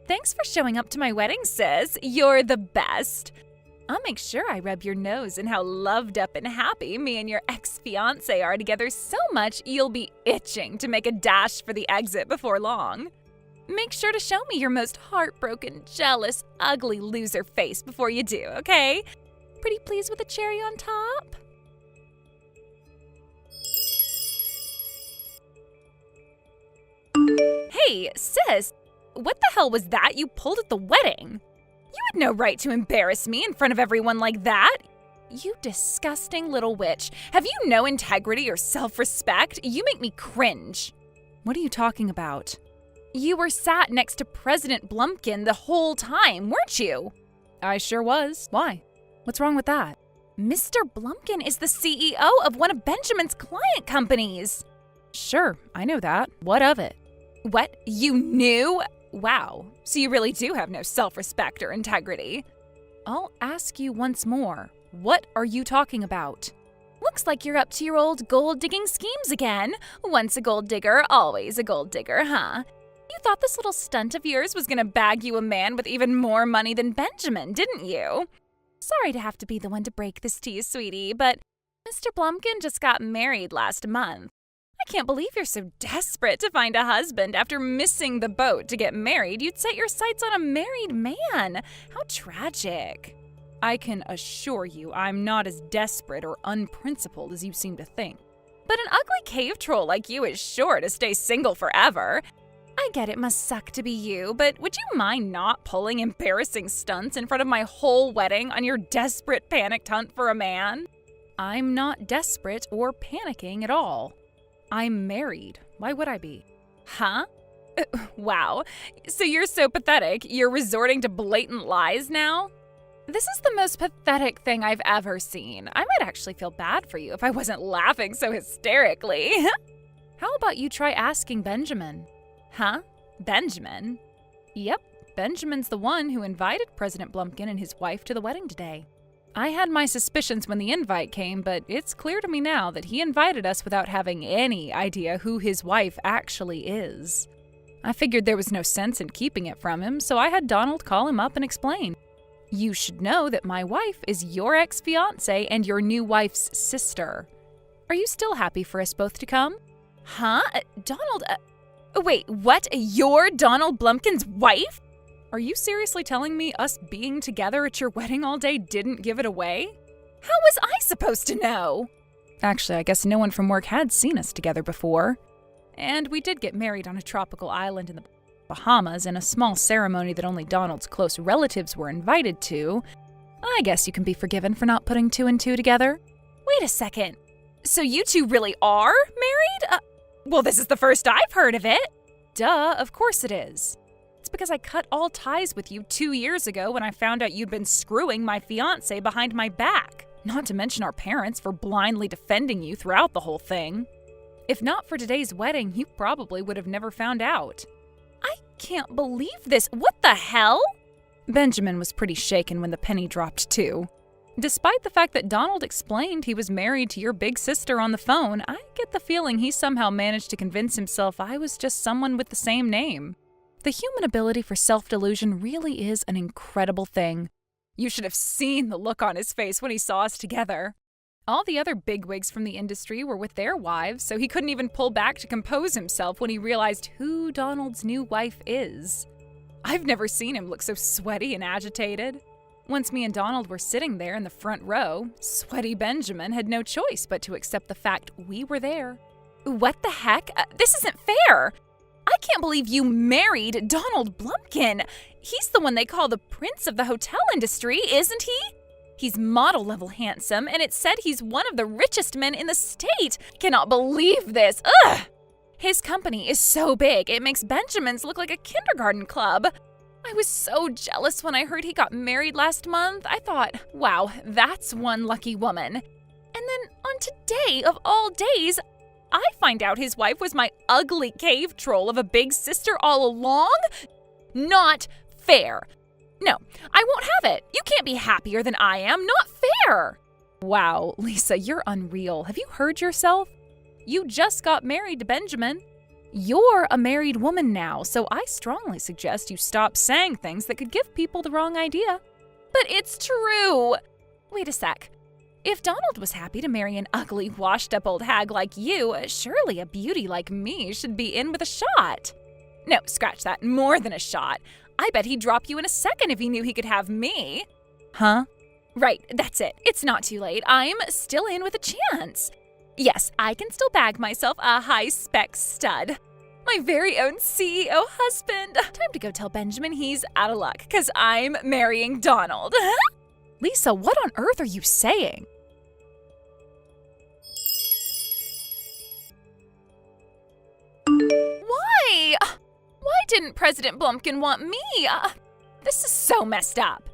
E: Thanks for showing up to my wedding, sis. You're the best. I'll make sure I rub your nose in how loved up and happy me and your ex-fiancé are together so much you'll be itching to make a dash for the exit before long. Make sure to show me your most heartbroken, jealous, ugly loser face before you do, okay? Pretty pleased with the cherry on top? Hey, sis, what the hell was that you pulled at the wedding? You had no right to embarrass me in front of everyone like that. You disgusting little witch. Have you no integrity or self-respect? You make me cringe.
A: What are you talking about?
E: You were sat next to President Blumpkin the whole time, weren't you?
A: I sure was. Why? What's wrong with that?
E: Mr. Blumpkin is the CEO of one of Benjamin's client companies.
A: Sure, I know that. What of it?
E: What? You knew? Wow. So you really do have no self-respect or integrity.
A: I'll ask you once more. What are you talking about?
E: Looks like you're up to your old gold-digging schemes again. Once a gold digger, always a gold digger, huh? You thought this little stunt of yours was gonna bag you a man with even more money than Benjamin, didn't you? Sorry to have to be the one to break this to you, sweetie, but Mr. Blumpkin just got married last month. I can't believe you're so desperate to find a husband. After missing the boat to get married, you'd set your sights on a married man. How tragic.
A: I can assure you I'm not as desperate or unprincipled as you seem to think.
E: But an ugly cave troll like you is sure to stay single forever. I get it must suck to be you, but would you mind not pulling embarrassing stunts in front of my whole wedding on your desperate panicked hunt for a man?
A: I'm not desperate or panicking at all. I'm married. Why would I be?
E: Huh? Wow. So you're so pathetic, you're resorting to blatant lies now? This is the most pathetic thing I've ever seen. I might actually feel bad for you if I wasn't laughing so hysterically.
A: How about you try asking Benjamin?
E: Huh? Benjamin?
A: Yep, Benjamin's the one who invited President Blumpkin and his wife to the wedding today. I had my suspicions when the invite came, but it's clear to me now that he invited us without having any idea who his wife actually is. I figured there was no sense in keeping it from him, so I had Donald call him up and explain. You should know that my wife is your ex-fiancé and your new wife's sister. Are you still happy for us both to come?
E: Huh? Donald, wait, what? You're Donald Blumpkin's wife?
A: Are you seriously telling me us being together at your wedding all day didn't give it away?
E: How was I supposed to know?
A: Actually, I guess no one from work had seen us together before. And we did get married on a tropical island in the Bahamas in a small ceremony that only Donald's close relatives were invited to. I guess you can be forgiven for not putting two and two together.
E: Wait a second. So you two really are married? Well, this is the first I've heard of it.
A: Duh, of course it is. It's because I cut all ties with you 2 years ago when I found out you'd been screwing my fiancé behind my back. Not to mention our parents for blindly defending you throughout the whole thing. If not for today's wedding, you probably would have never found out.
E: I can't believe this. What the hell?
A: Benjamin was pretty shaken when the penny dropped too. Despite the fact that Donald explained he was married to your big sister on the phone, I get the feeling he somehow managed to convince himself I was just someone with the same name. The human ability for self-delusion really is an incredible thing. You should have seen the look on his face when he saw us together. All the other bigwigs from the industry were with their wives, so he couldn't even pull back to compose himself when he realized who Donald's new wife is. I've never seen him look so sweaty and agitated. Once me and Donald were sitting there in the front row, sweaty Benjamin had no choice but to accept the fact we were there.
E: What the heck? This isn't fair! I can't believe you married Donald Blumpkin. He's the one they call the prince of the hotel industry, isn't he? He's model-level handsome, and it said he's one of the richest men in the state. Cannot believe this. Ugh! His company is so big, it makes Benjamin's look like a kindergarten club. I was so jealous when I heard he got married last month. I thought, wow, that's one lucky woman. And then on today of all days, I find out his wife was my ugly cave troll of a big sister all along? Not fair. No, I won't have it. You can't be happier than I am. Not fair.
A: Wow, Lisa, you're unreal. Have you heard yourself? You just got married to Benjamin. You're a married woman now, so I strongly suggest you stop saying things that could give people the wrong idea.
E: But it's true. Wait a sec. If Donald was happy to marry an ugly, washed-up old hag like you, surely a beauty like me should be in with a shot. No, scratch that. More than a shot. I bet he'd drop you in a second if he knew he could have me. Huh? Right, that's it. It's not too late. I'm still in with a chance. Yes, I can still bag myself a high-spec stud. My very own CEO husband. Time to go tell Benjamin he's out of luck, because I'm marrying Donald. Lisa, what on earth are you saying? Why? Why didn't President Blumpkin want me? This is so messed up.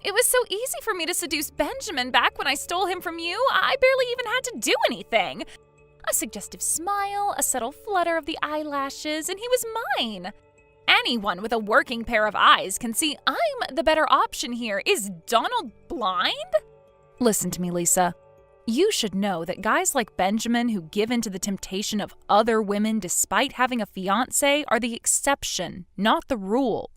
E: It was so easy for me to seduce Benjamin back when I stole him from you. I barely even had to do anything. A suggestive smile, a subtle flutter of the eyelashes, and he was mine. Anyone with a working pair of eyes can see I'm the better option here. Is Donald blind? Listen to me, Lisa. You should know that guys like Benjamin who give in to the temptation of other women despite having a fiancé are the exception, not the rule.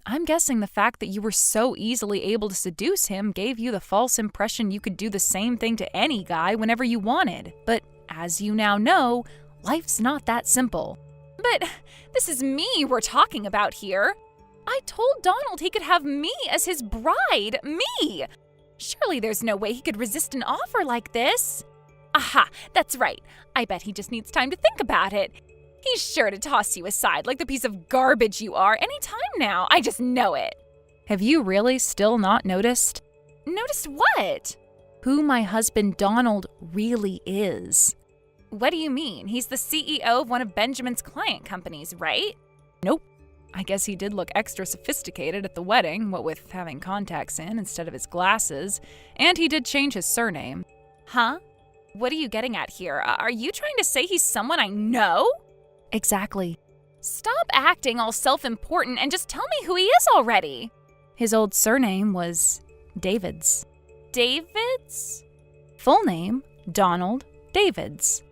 E: I'm guessing the fact that you were so easily able to seduce him gave you the false impression you could do the same thing to any guy whenever you wanted. But as you now know, life's not that simple. But this is me we're talking about here. I told Donald he could have me as his bride. Me! Surely there's no way he could resist an offer like this. Aha, that's right. I bet he just needs time to think about it. He's sure to toss you aside like the piece of garbage you are any time now. I just know it. Have you really still not noticed? Noticed what? Who my husband Donald really is. What do you mean? He's the CEO of one of Benjamin's client companies, right? Nope. I guess he did look extra sophisticated at the wedding, what with having contacts in instead of his glasses, and he did change his surname. Huh? What are you getting at here? Are you trying to say he's someone I know? Exactly. Stop acting all self-important and just tell me who he is already. His old surname was Davids. Davids? Full name, Donald Davids.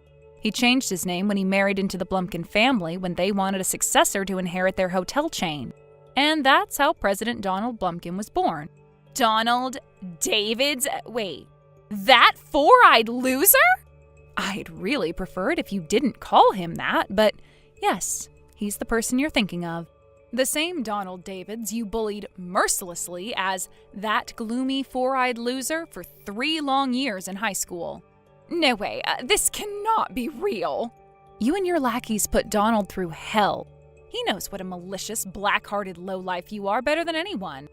E: He changed his name when he married into the Blumpkin family when they wanted a successor to inherit their hotel chain. And that's how President Donald Blumpkin was born. Donald Davids? Wait, that four-eyed loser? I'd really prefer it if you didn't call him that, but yes, he's the person you're thinking of. The same Donald Davids you bullied mercilessly as that gloomy four-eyed loser for 3 long years in high school. No way, this cannot be real. You and your lackeys put Donald through hell. He knows what a malicious, black-hearted lowlife you are better than anyone.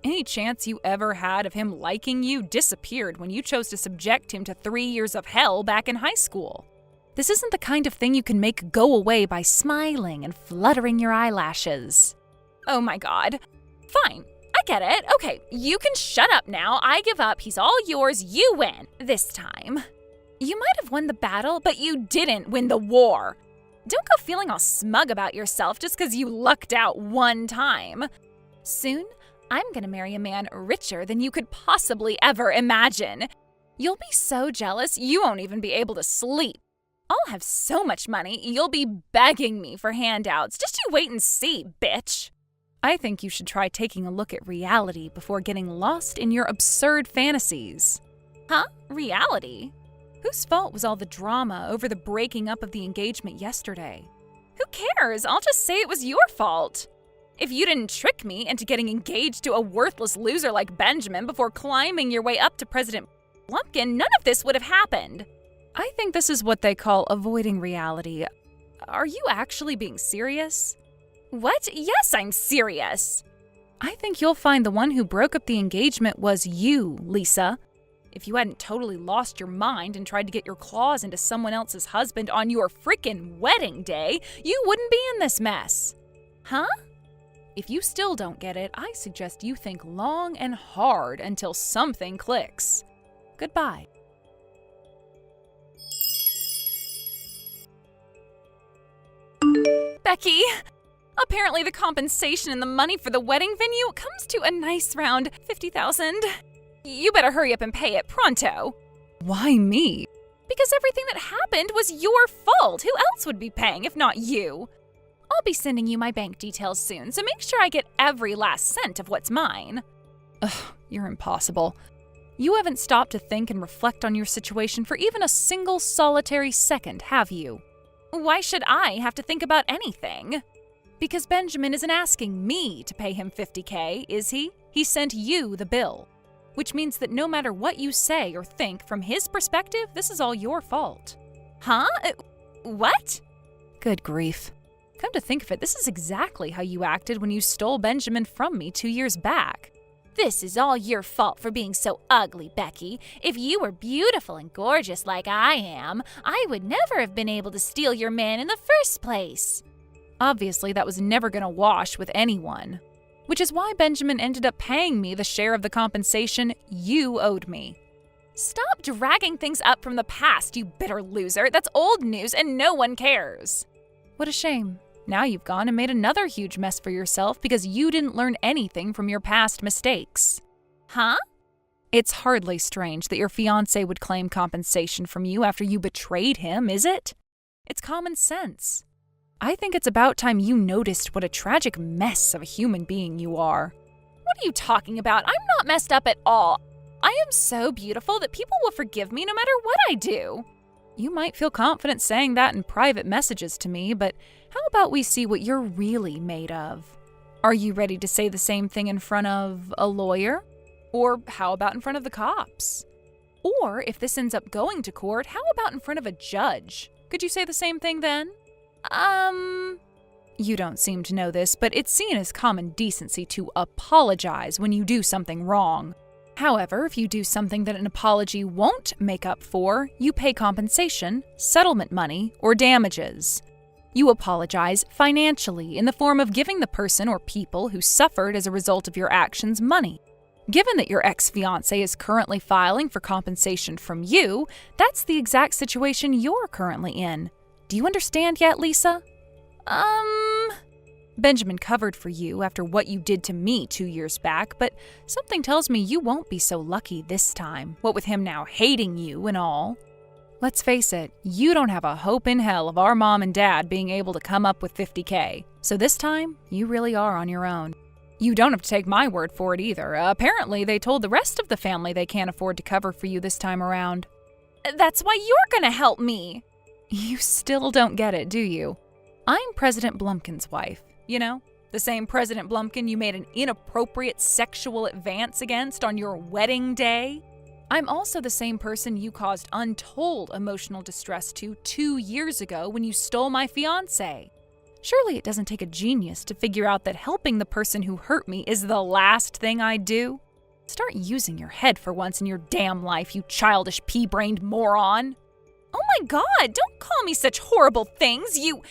E: Any chance you ever had of him liking you disappeared when you chose to subject him to 3 years of hell back in high school. This isn't the kind of thing you can make go away by smiling and fluttering your eyelashes. Oh my God. Fine, I get it. Okay, you can shut up now. I give up. He's all yours. You win. This time. You might have won the battle, but you didn't win the war. Don't go feeling all smug about yourself just because you lucked out one time. Soon, I'm gonna marry a man richer than you could possibly ever imagine. You'll be so jealous you won't even be able to sleep. I'll have so much money, you'll be begging me for handouts. Just you wait and see, bitch. I think you should try taking a look at reality before getting lost in your absurd fantasies. Huh? Reality? Whose fault was all the drama over the breaking up of the engagement yesterday? Who cares? I'll just say it was your fault. If you didn't trick me into getting engaged to a worthless loser like Benjamin before climbing your way up to President Blumpkin, none of this would have happened. I think this is what they call avoiding reality. Are you actually being serious? What? Yes, I'm serious. I think you'll find the one who broke up the engagement was you, Lisa. If you hadn't totally lost your mind and tried to get your claws into someone else's husband on your frickin' wedding day, you wouldn't be in this mess. Huh? If you still don't get it, I suggest you think long and hard until something clicks. Goodbye. Becky, apparently the compensation and the money for the wedding venue comes to a nice round $50,000. You better hurry up and pay it pronto. Why me? Because everything that happened was your fault. Who else would be paying if not you? I'll be sending you my bank details soon, so make sure I get every last cent of what's mine. Ugh, you're impossible. You haven't stopped to think and reflect on your situation for even a single solitary second, have you? Why should I have to think about anything?
A: Because Benjamin isn't asking me to pay him $50K, is he? He sent you the bill. Which means that no matter what you say or think, from his perspective, this is all your fault.
E: Huh? What?
A: Good grief. Come to think of it, this is exactly how you acted when you stole Benjamin from me 2 years back.
E: This is all your fault for being so ugly, Becky. If you were beautiful and gorgeous like I am, I would never have been able to steal your man in the first place.
A: Obviously, that was never going to wash with anyone. Which is why Benjamin ended up paying me the share of the compensation you owed me.
E: Stop dragging things up from the past, you bitter loser. That's old news and no one cares.
A: What a shame. Now you've gone and made another huge mess for yourself because you didn't learn anything from your past mistakes.
E: Huh?
A: It's hardly strange that your fiancé would claim compensation from you after you betrayed him, is it? It's common sense. I think it's about time you noticed what a tragic mess of a human being you are.
E: What are you talking about? I'm not messed up at all. I am so beautiful that people will forgive me no matter what I do.
A: You might feel confident saying that in private messages to me, but how about we see what you're really made of? Are you ready to say the same thing in front of a lawyer? Or how about in front of the cops? Or if this ends up going to court, how about in front of a judge? Could you say the same thing then? You don't seem to know this, but it's seen as common decency to apologize when you do something wrong. However, if you do something that an apology won't make up for, you pay compensation, settlement money, or damages. You apologize financially in the form of giving the person or people who suffered as a result of your actions money. Given that your ex-fiancé is currently filing for compensation from you, that's the exact situation you're currently in. Do you understand yet, Lisa? Benjamin covered for you after what you did to me 2 years back, but something tells me you won't be so lucky this time, what with him now hating you and all. Let's face it, you don't have a hope in hell of our mom and dad being able to come up with $50K, so this time, you really are on your own. You don't have to take my word for it either. Apparently, they told the rest of the family they can't afford to cover for you this time around.
E: That's why you're gonna help me.
A: You still don't get it, do you? I'm President Blumpkin's wife. You know, the same President Blumpkin you made an inappropriate sexual advance against on your wedding day. I'm also the same person you caused untold emotional distress to 2 years ago when you stole my fiancé. Surely it doesn't take a genius to figure out that helping the person who hurt me is the last thing I'd do. Start using your head for once in your damn life, you childish pea-brained moron.
E: Oh my God, don't call me such horrible things, you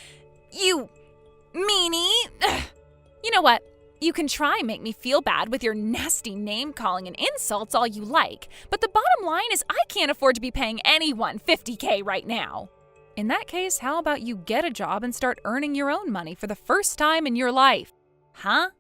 E: meanie. Ugh. You know what? You can try and make me feel bad with your nasty name-calling and insults all you like, but the bottom line is I can't afford to be paying anyone $50K right now.
A: In that case, how about you get a job and start earning your own money for the first time in your life?
E: Huh?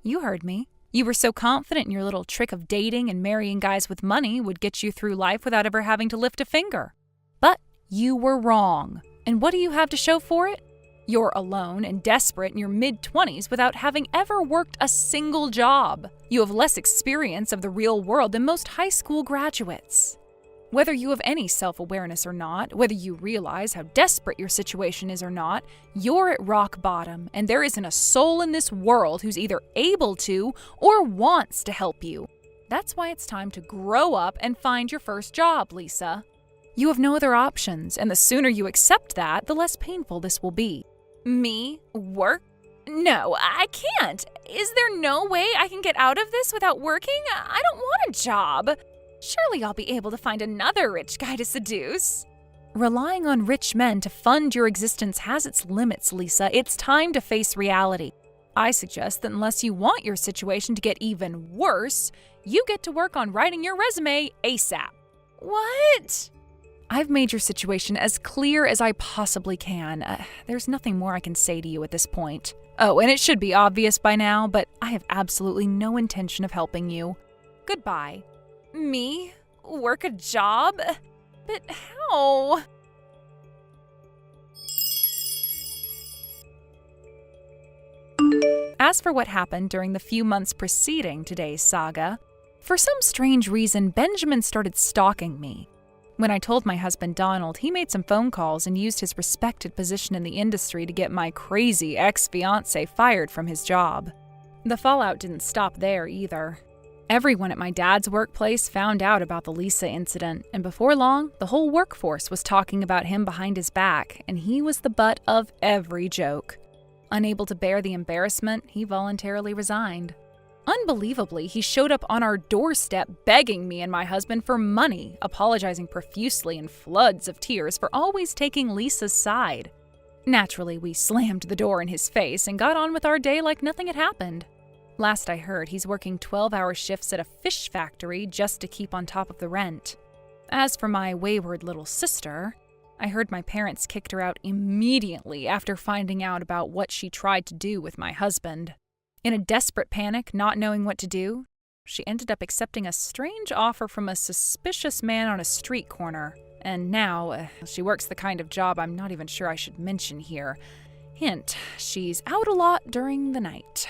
A: You heard me. You were so confident in your little trick of dating and marrying guys with money would get you through life without ever having to lift a finger. But you were wrong. And what do you have to show for it? You're alone and desperate in your mid-20s without having ever worked a single job. You have less experience of the real world than most high school graduates. Whether you have any self-awareness or not, whether you realize how desperate your situation is or not, you're at rock bottom, and there isn't a soul in this world who's either able to or wants to help you. That's why it's time to grow up and find your first job, Lisa. You have no other options, and the sooner you accept that, the less painful this will be.
E: Me? Work? No, I can't. Is there no way I can get out of this without working? I don't want a job. Surely I'll be able to find another rich guy to seduce.
A: Relying on rich men to fund your existence has its limits, Lisa. It's time to face reality. I suggest that unless you want your situation to get even worse, you get to work on writing your resume ASAP.
E: What?
A: I've made your situation as clear as I possibly can. There's nothing more I can say to you at this point. Oh, and it should be obvious by now, but I have absolutely no intention of helping you. Goodbye.
E: Me? Work a job? But how?
A: As for what happened during the few months preceding today's saga, for some strange reason, Benjamin started stalking me. When I told my husband Donald, he made some phone calls and used his respected position in the industry to get my crazy ex-fiancé fired from his job. The fallout didn't stop there either. Everyone at my dad's workplace found out about the Lisa incident, and before long, the whole workforce was talking about him behind his back, and he was the butt of every joke. Unable to bear the embarrassment, he voluntarily resigned. Unbelievably, he showed up on our doorstep begging me and my husband for money, apologizing profusely in floods of tears for always taking Lisa's side. Naturally, we slammed the door in his face and got on with our day like nothing had happened. Last I heard, he's working 12-hour shifts at a fish factory just to keep on top of the rent. As for my wayward little sister, I heard my parents kicked her out immediately after finding out about what she tried to do with my husband. In a desperate panic, not knowing what to do, she ended up accepting a strange offer from a suspicious man on a street corner. And now, she works the kind of job I'm not even sure I should mention here. Hint, she's out a lot during the night.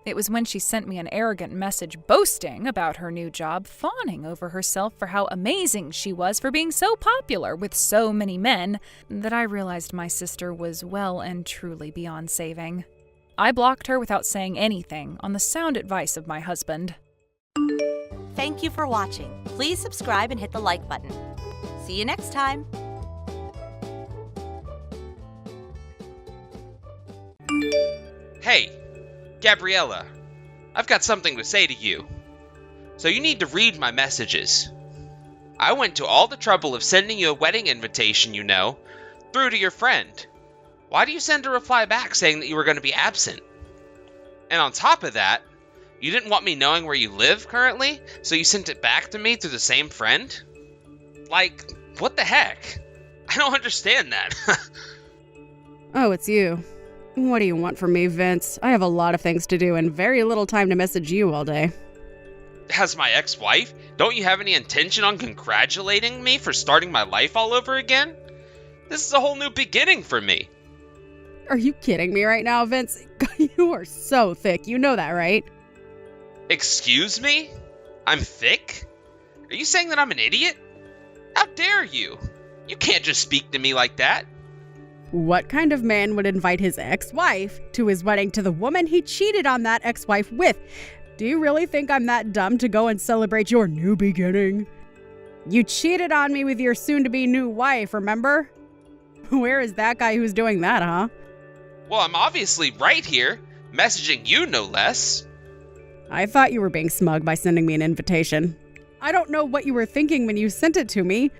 A: It was when she sent me an arrogant message boasting about her new job, fawning over herself for how amazing she was for being so popular with so many men, that I realized my sister was well and truly beyond saving. I blocked her without saying anything on the sound advice of my husband.
C: Thank you for watching. Please subscribe and hit the like button. See you next time.
F: Hey, Gabriella, I've got something to say to you. So you need to read my messages. I went to all the trouble of sending you a wedding invitation, through to your friend. Why do you send a reply back saying that you were going to be absent? And on top of that, you didn't want me knowing where you live currently, so you sent it back to me through the same friend? Like, what the heck? I don't understand that.
G: Oh, it's you. What do you want from me, Vince? I have a lot of things to do and very little time to message you all day.
F: As my ex-wife, don't you have any intention on congratulating me for starting my life all over again? This is a whole new beginning for me.
G: Are you kidding me right now, Vince? You are so thick. You know that, right?
F: Excuse me? I'm thick? Are you saying that I'm an idiot? How dare you? You can't just speak to me like that.
G: What kind of man would invite his ex-wife to his wedding to the woman he cheated on that ex-wife with? Do you really think I'm that dumb to go and celebrate your new beginning? You cheated on me with your soon-to-be new wife, remember? Where is that guy who's doing that, huh?
F: Well, I'm obviously right here, messaging you no less.
G: I thought you were being smug by sending me an invitation. I don't know what you were thinking when you sent it to me.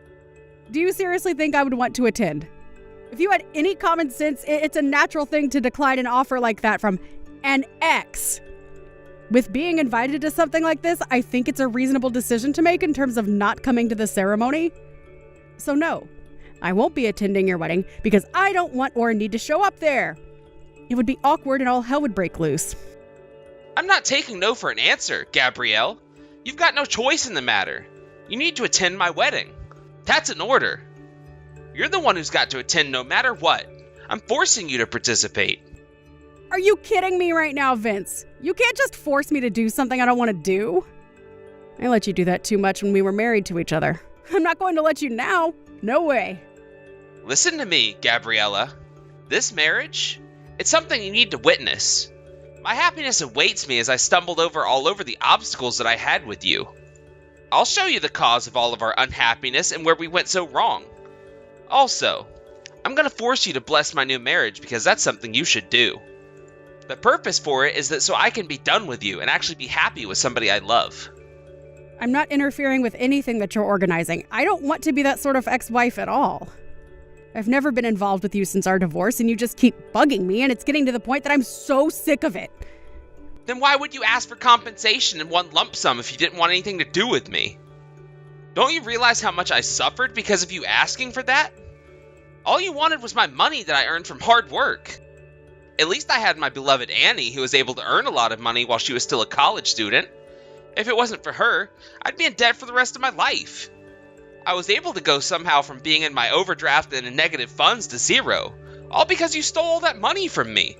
G: Do you seriously think I would want to attend? If you had any common sense, it's a natural thing to decline an offer like that from an ex. With being invited to something like this, I think it's a reasonable decision to make in terms of not coming to the ceremony. So no, I won't be attending your wedding because I don't want or need to show up there. It would be awkward and all hell would break loose.
F: I'm not taking no for an answer, Gabrielle. You've got no choice in the matter. You need to attend my wedding. That's an order. You're the one who's got to attend no matter what. I'm forcing you to participate.
G: Are you kidding me right now, Vince? You can't just force me to do something I don't want to do. I let you do that too much when we were married to each other. I'm not going to let you now. No way.
F: Listen to me, Gabriella. This marriage, it's something you need to witness. My happiness awaits me as I stumbled all over the obstacles that I had with you. I'll show you the cause of all of our unhappiness and where we went so wrong. Also, I'm going to force you to bless my new marriage because that's something you should do. The purpose for it is that so I can be done with you and actually be happy with somebody I love.
G: I'm not interfering with anything that you're organizing. I don't want to be that sort of ex-wife at all. I've never been involved with you since our divorce, and you just keep bugging me, and it's getting to the point that I'm so sick of it.
F: Then why would you ask for compensation in one lump sum if you didn't want anything to do with me? Don't you realize how much I suffered because of you asking for that? All you wanted was my money that I earned from hard work. At least I had my beloved Annie, who was able to earn a lot of money while she was still a college student. If it wasn't for her, I'd be in debt for the rest of my life. I was able to go somehow from being in my overdraft and in negative funds to zero, all because you stole all that money from me.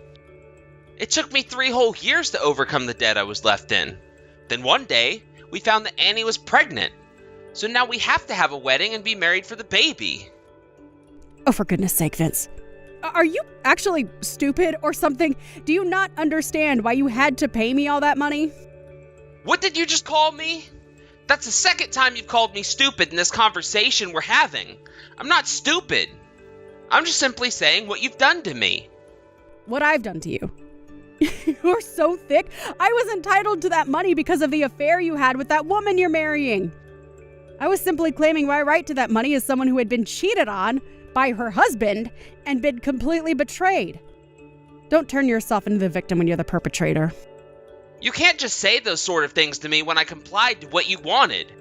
F: It took me 3 whole years to overcome the debt I was left in. Then one day, we found that Annie was pregnant. So now we have to have a wedding and be married for the baby.
G: Oh, for goodness sake, Vince. Are you actually stupid or something? Do you not understand why you had to pay me all that money?
F: What did you just call me? That's the second time you've called me stupid in this conversation we're having. I'm not stupid. I'm just simply saying what you've done to me.
G: What I've done to you. You're so thick. I was entitled to that money because of the affair you had with that woman you're marrying. I was simply claiming my right to that money as someone who had been cheated on by her husband and been completely betrayed. Don't turn yourself into the victim when you're the perpetrator.
F: You can't just say those sort of things to me when I complied to what you wanted.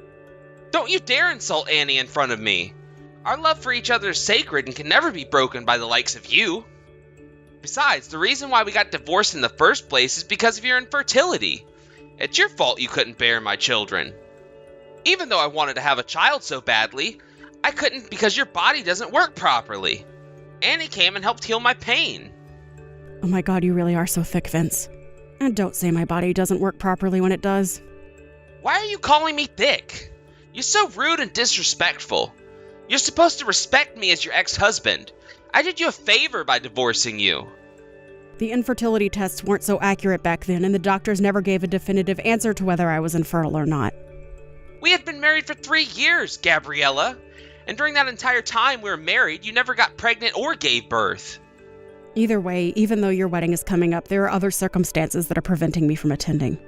F: Don't you dare insult Annie in front of me. Our love for each other is sacred and can never be broken by the likes of you. Besides, the reason why we got divorced in the first place is because of your infertility. It's your fault you couldn't bear my children. Even though I wanted to have a child so badly, I couldn't because your body doesn't work properly. Annie came and helped heal my pain.
G: Oh my God, you really are so thick, Vince. And don't say my body doesn't work properly when it does.
F: Why are you calling me thick? You're so rude and disrespectful. You're supposed to respect me as your ex-husband. I did you a favor by divorcing you.
G: The infertility tests weren't so accurate back then, and the doctors never gave a definitive answer to whether I was infertile or not.
F: We had been married for 3 years, Gabriella. And during that entire time we were married, you never got pregnant or gave birth.
G: Either way, even though your wedding is coming up, there are other circumstances that are preventing me from attending.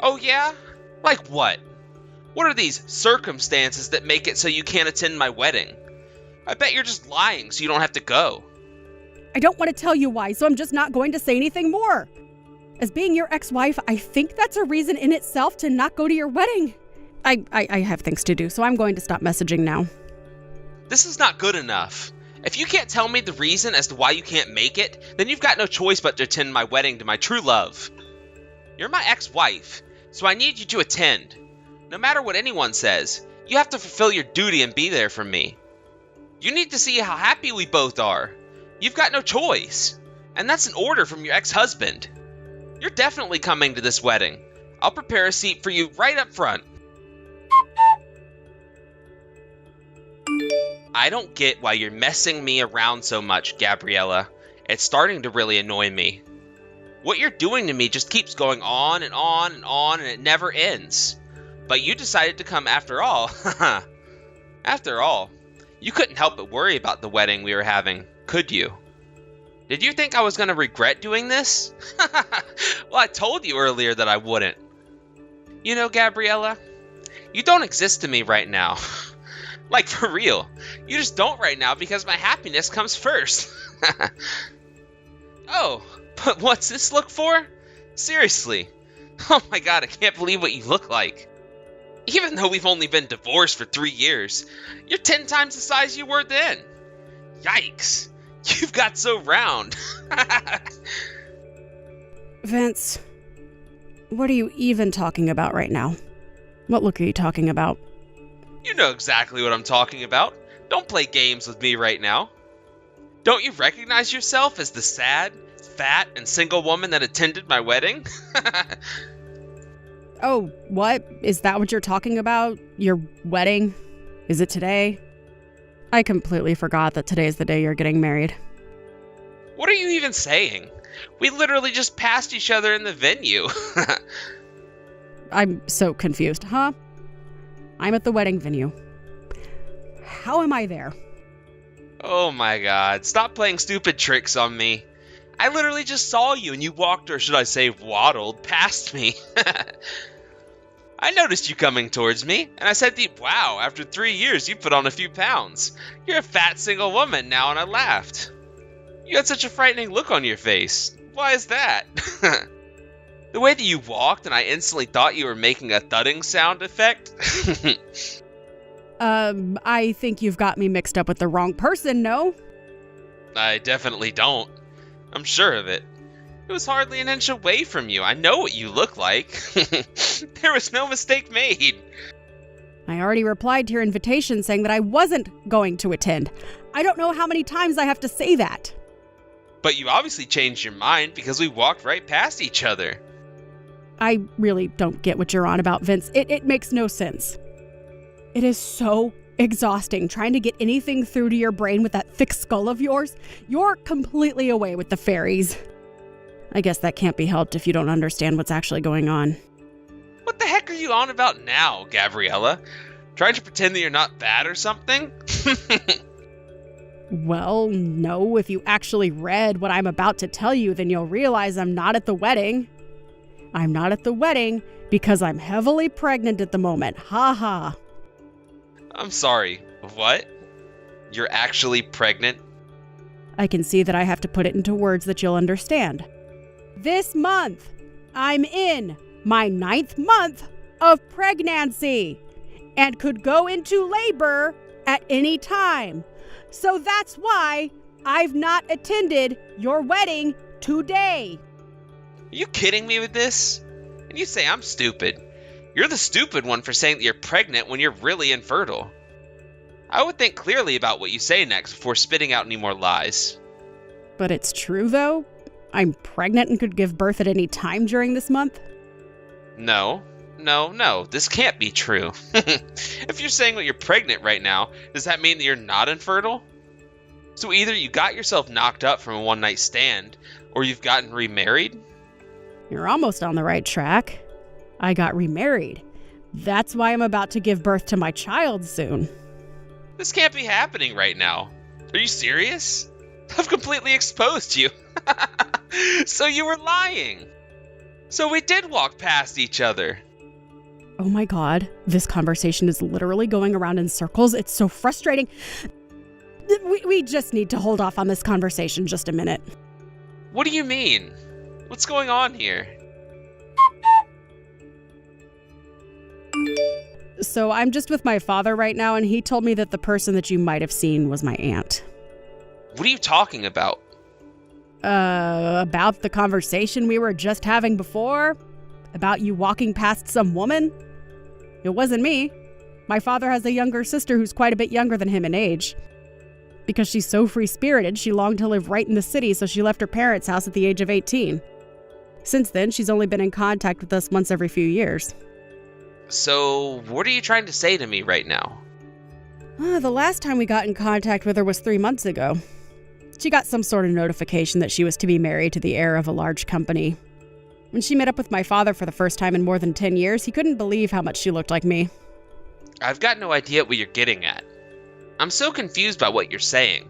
F: Oh yeah? Like what? What are these circumstances that make it so you can't attend my wedding? I bet you're just lying so you don't have to go.
G: I don't want to tell you why, so I'm just not going to say anything more. As being your ex-wife, I think that's a reason in itself to not go to your wedding. I have things to do, so I'm going to stop messaging now.
F: This is not good enough. If you can't tell me the reason as to why you can't make it, then you've got no choice but to attend my wedding to my true love. You're my ex-wife, so I need you to attend. No matter what anyone says, you have to fulfill your duty and be there for me. You need to see how happy we both are. You've got no choice. And that's an order from your ex-husband. You're definitely coming to this wedding. I'll prepare a seat for you right up front. I don't get why you're messing me around so much, Gabriella. It's starting to really annoy me. What you're doing to me just keeps going on and on and on, and it never ends. But you decided to come after all. After all, you couldn't help but worry about the wedding we were having, could you? Did you think I was going to regret doing this? Well, I told you earlier that I wouldn't. You know, Gabriella, you don't exist to me right now. Like, for real. You just don't right now because my happiness comes first. Oh, but what's this look for? Seriously. Oh my god, I can't believe what you look like. Even though we've only been divorced for 3 years, you're 10 times the size you were then. Yikes. You've got so round.
G: Vince, what are you even talking about right now? What look are you talking about?
F: You know exactly what I'm talking about. Don't play games with me right now. Don't you recognize yourself as the sad, fat, and single woman that attended my wedding?
G: Oh, what? Is that what you're talking about? Your wedding? Is it today? I completely forgot that today is the day you're getting married.
F: What are you even saying? We literally just passed each other in the venue.
G: I'm so confused, huh? I'm at the wedding venue. How am I there?
F: Oh my god, stop playing stupid tricks on me. I literally just saw you and you walked, or should I say waddled, past me. I noticed you coming towards me, and I said to you, wow, after 3 years you put on a few pounds. You're a fat single woman now, and I laughed. You had such a frightening look on your face. Why is that? The way that you walked, and I instantly thought you were making a thudding sound effect.
G: I think you've got me mixed up with the wrong person, no?
F: I definitely don't. I'm sure of it. It was hardly an inch away from you. I know what you look like. There was no mistake made.
G: I already replied to your invitation saying that I wasn't going to attend. I don't know how many times I have to say that.
F: But you obviously changed your mind because we walked right past each other.
G: I really don't get what you're on about, Vince. It makes no sense. It is so exhausting trying to get anything through to your brain with that thick skull of yours. You're completely away with the fairies. I guess that can't be helped if you don't understand what's actually going on.
F: What the heck are you on about now, Gabriella? Trying to pretend that you're not bad or something?
G: Well, no, if you actually read what I'm about to tell you, then you'll realize I'm not at the wedding. I'm not at the wedding because I'm heavily pregnant at the moment. Ha ha.
F: I'm sorry, what? You're actually pregnant?
G: I can see that I have to put it into words that you'll understand. This month, I'm in my 9th month of pregnancy and could go into labor at any time. So that's why I've not attended your wedding today.
F: Are you kidding me with this? And you say I'm stupid. You're the stupid one for saying that you're pregnant when you're really infertile. I would think clearly about what you say next before spitting out any more lies.
G: But it's true, though? I'm pregnant and could give birth at any time during this month?
F: No, this can't be true. If you're saying that you're pregnant right now, does that mean that you're not infertile? So either you got yourself knocked up from a one-night stand, or you've gotten remarried?
G: You're almost on the right track. I got remarried. That's why I'm about to give birth to my child soon.
F: This can't be happening right now. Are you serious? I've completely exposed you. So you were lying. So we did walk past each other.
G: Oh my God, this conversation is literally going around in circles. It's so frustrating. We just need to hold off on this conversation just a minute.
F: What do you mean? What's going on here?
G: So I'm just with my father right now, and he told me that the person that you might have seen was my aunt.
F: What are you talking about?
G: About the conversation we were just having before? About you walking past some woman? It wasn't me. My father has a younger sister who's quite a bit younger than him in age. Because she's so free-spirited, she longed to live right in the city, so she left her parents' house at the age of 18. Since then, she's only been in contact with us once every few years.
F: So, what are you trying to say to me right now?
G: The last time we got in contact with her was 3 months ago. She got some sort of notification that she was to be married to the heir of a large company. When she met up with my father for the first time in more than 10 years, he couldn't believe how much she looked like me.
F: I've got no idea what you're getting at. I'm so confused by what you're saying.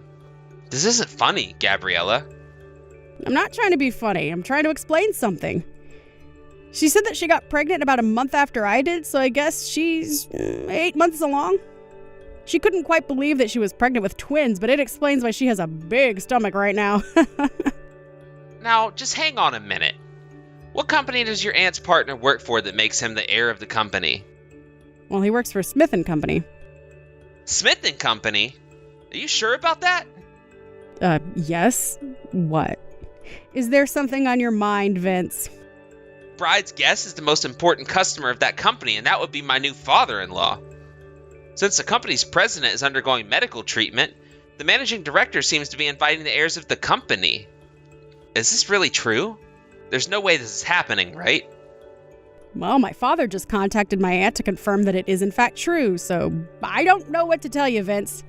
F: This isn't funny, Gabriella.
G: I'm not trying to be funny. I'm trying to explain something. She said that she got pregnant about a month after I did, so I guess she's 8 months along. She couldn't quite believe that she was pregnant with twins, but it explains why she has a big stomach right now.
F: Now, just hang on a minute. What company does your aunt's partner work for that makes him the heir of the company?
G: Well, he works for Smith & Company.
F: Smith & Company? Are you sure about that?
G: Yes. What? Is there something on your mind, Vince?
F: Bride's guest is the most important customer of that company, and that would be my new father-in-law. Since the company's president is undergoing medical treatment, the managing director seems to be inviting the heirs of the company. Is this really true? There's no way this is happening, right?
G: Well, my father just contacted my aunt to confirm that it is in fact true, so I don't know what to tell you, Vince.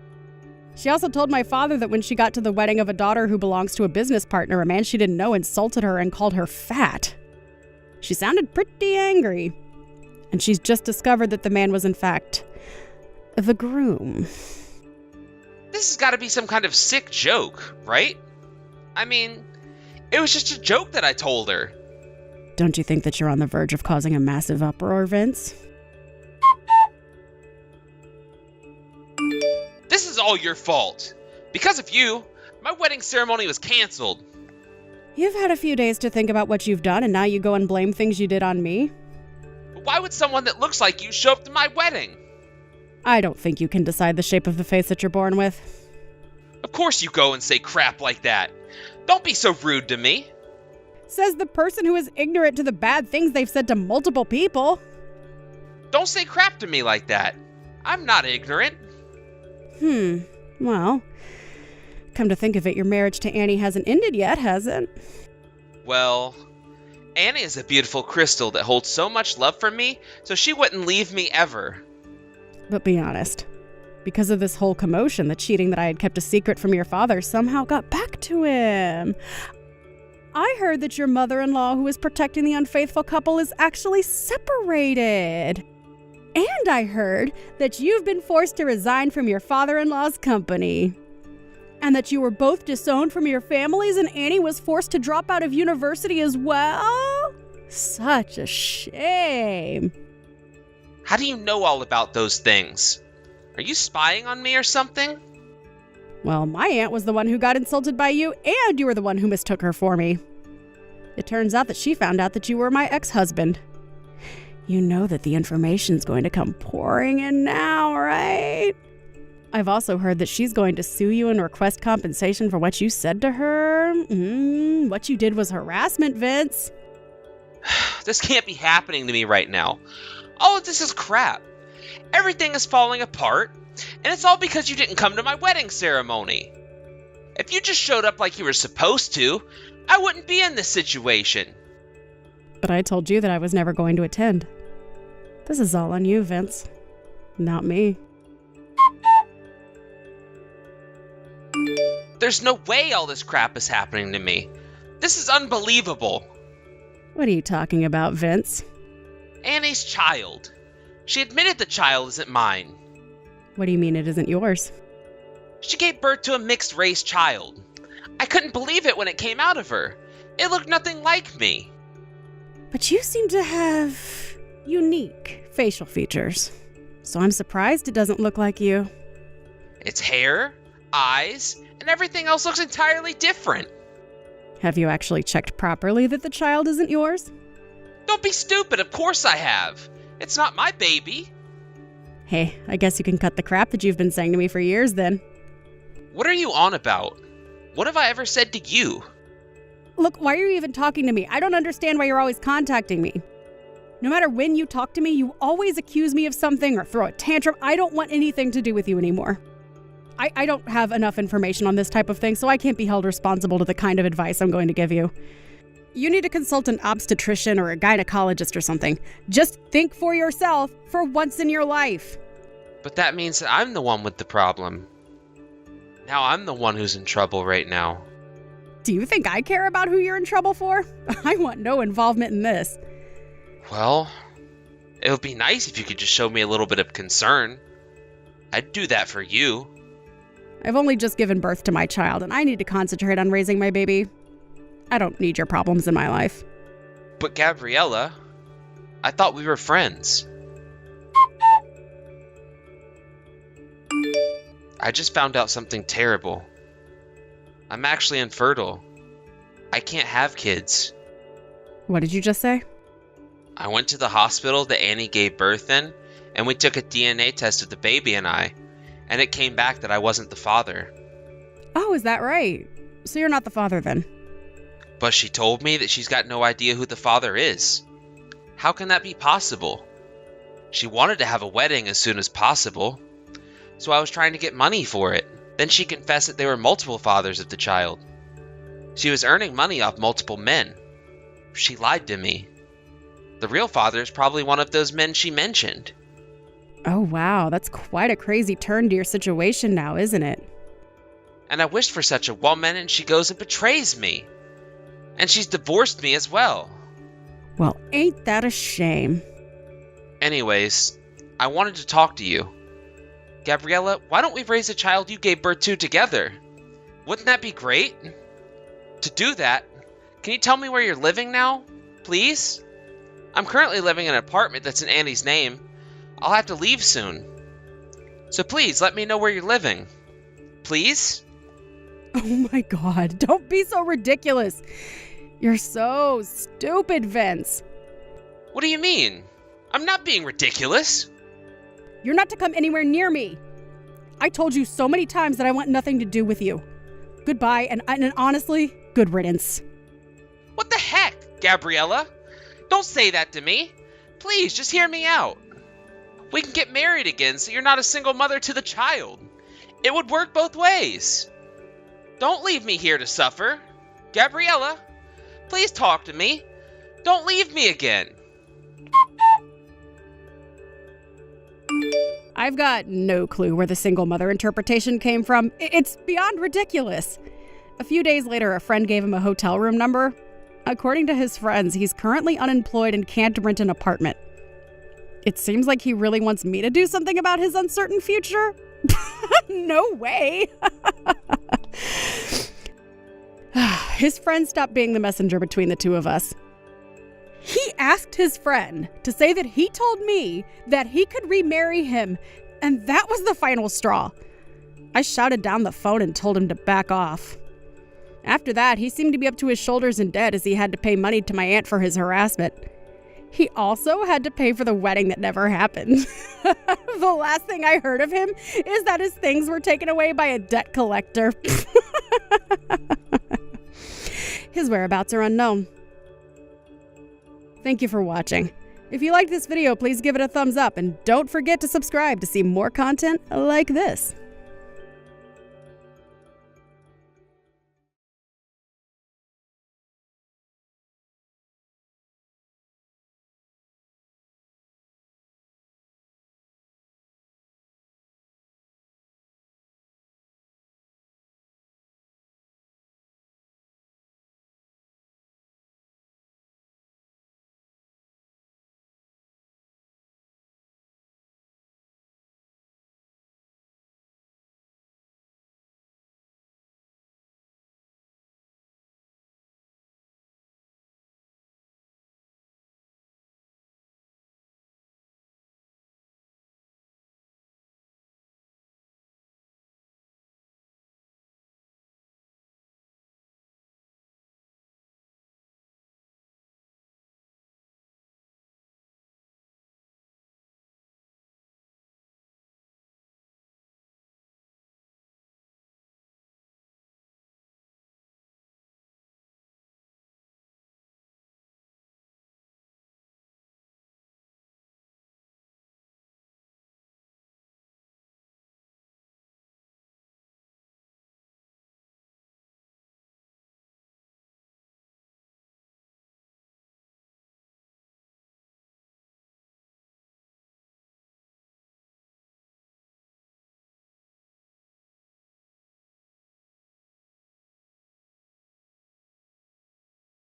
G: She also told my father that when she got to the wedding of a daughter who belongs to a business partner, a man she didn't know insulted her and called her fat. She sounded pretty angry. And she's just discovered that the man was in fact the groom.
F: This has got to be some kind of sick joke, right? I mean, it was just a joke that I told her.
G: Don't you think that you're on the verge of causing a massive uproar, Vince?
F: This is all your fault. Because of you, my wedding ceremony was canceled.
G: You've had a few days to think about what you've done, and now you go and blame things you did on me?
F: Why would someone that looks like you show up to my wedding?
G: I don't think you can decide the shape of the face that you're born with.
F: Of course you go and say crap like that. Don't be so rude to me.
G: Says the person who is ignorant to the bad things they've said to multiple people.
F: Don't say crap to me like that. I'm not ignorant.
G: Well, come to think of it, your marriage to Annie hasn't ended yet, has it?
F: Well, Annie is a beautiful crystal that holds so much love for me, so she wouldn't leave me ever.
G: But be honest. Because of this whole commotion, the cheating that I had kept a secret from your father somehow got back to him. I heard that your mother-in-law, who is protecting the unfaithful couple, is actually separated. And I heard that you've been forced to resign from your father-in-law's company. And that you were both disowned from your families and Annie was forced to drop out of university as well? Such a shame.
F: How do you know all about those things? Are you spying on me or something?
G: Well, my aunt was the one who got insulted by you, and you were the one who mistook her for me. It turns out that she found out that you were my ex-husband. You know that the information's going to come pouring in now, right? I've also heard that she's going to sue you and request compensation for what you said to her. What you did was harassment, Vince.
F: This can't be happening to me right now. All of this is crap. Everything is falling apart, and it's all because you didn't come to my wedding ceremony. If you just showed up like you were supposed to, I wouldn't be in this situation.
G: But I told you that I was never going to attend. This is all on you, Vince. Not me.
F: There's no way all this crap is happening to me. This is unbelievable.
G: What are you talking about, Vince?
F: Annie's child. She admitted the child isn't mine.
G: What do you mean it isn't yours?
F: She gave birth to a mixed-race child. I couldn't believe it when it came out of her. It looked nothing like me.
G: But you seem to have unique facial features. So I'm surprised it doesn't look like you.
F: Its hair, eyes, and everything else looks entirely different.
G: Have you actually checked properly that the child isn't yours?
F: Don't be stupid, of course I have. It's not my baby.
G: Hey, I guess you can cut the crap that you've been saying to me for years then.
F: What are you on about? What have I ever said to you?
G: Look, why are you even talking to me? I don't understand why you're always contacting me. No matter when you talk to me, you always accuse me of something or throw a tantrum. I don't want anything to do with you anymore. I don't have enough information on this type of thing, so I can't be held responsible to the kind of advice I'm going to give you. You need to consult an obstetrician or a gynecologist or something. Just think for yourself for once in your life.
F: But that means that I'm the one with the problem. Now I'm the one who's in trouble right now.
G: Do you think I care about who you're in trouble for? I want no involvement in this.
F: Well, it would be nice if you could just show me a little bit of concern. I'd do that for you.
G: I've only just given birth to my child, and I need to concentrate on raising my baby. I don't need your problems in my life.
F: But Gabriella, I thought we were friends. I just found out something terrible. I'm actually infertile. I can't have kids.
G: What did you just say?
F: I went to the hospital that Annie gave birth in, and we took a DNA test of the baby and I, and it came back that I wasn't the father.
G: Oh, is that right? So you're not the father then?
F: But she told me that she's got no idea who the father is. How can that be possible? She wanted to have a wedding as soon as possible, so I was trying to get money for it. Then she confessed that there were multiple fathers of the child. She was earning money off multiple men. She lied to me. The real father is probably one of those men she mentioned.
G: Oh, wow. That's quite a crazy turn to your situation now, isn't it?
F: And I wished for such a woman, and she goes and betrays me. And she's divorced me as well.
G: Well, ain't that a shame?
F: Anyways, I wanted to talk to you. Gabriella, why don't we raise a child you gave birth to together? Wouldn't that be great? To do that, can you tell me where you're living now, please? I'm currently living in an apartment that's in Annie's name. I'll have to leave soon. So please, let me know where you're living. Please?
G: Oh my God, don't be so ridiculous. You're so stupid, Vince.
F: What do you mean? I'm not being ridiculous.
G: You're not to come anywhere near me. I told you so many times that I want nothing to do with you. Goodbye, and honestly, good riddance.
F: What the heck, Gabriella? Don't say that to me. Please, just hear me out. We can get married again so you're not a single mother to the child. It would work both ways. Don't leave me here to suffer. Gabriella, please talk to me. Don't leave me again.
G: I've got no clue where the single mother interpretation came from. It's beyond ridiculous. A few days later, a friend gave him a hotel room number. According to his friends, he's currently unemployed and can't rent an apartment. It seems like he really wants me to do something about his uncertain future. No way. His friend stopped being the messenger between the two of us. He asked his friend to say that he told me that he could remarry him, and that was the final straw. I shouted down the phone and told him to back off. After that, he seemed to be up to his shoulders in debt as he had to pay money to my aunt for his harassment. He also had to pay for the wedding that never happened. The last thing I heard of him is that his things were taken away by a debt collector. His whereabouts are unknown. Thank you for watching. If you liked this video, please give it a thumbs up and don't forget to subscribe to see more content like this.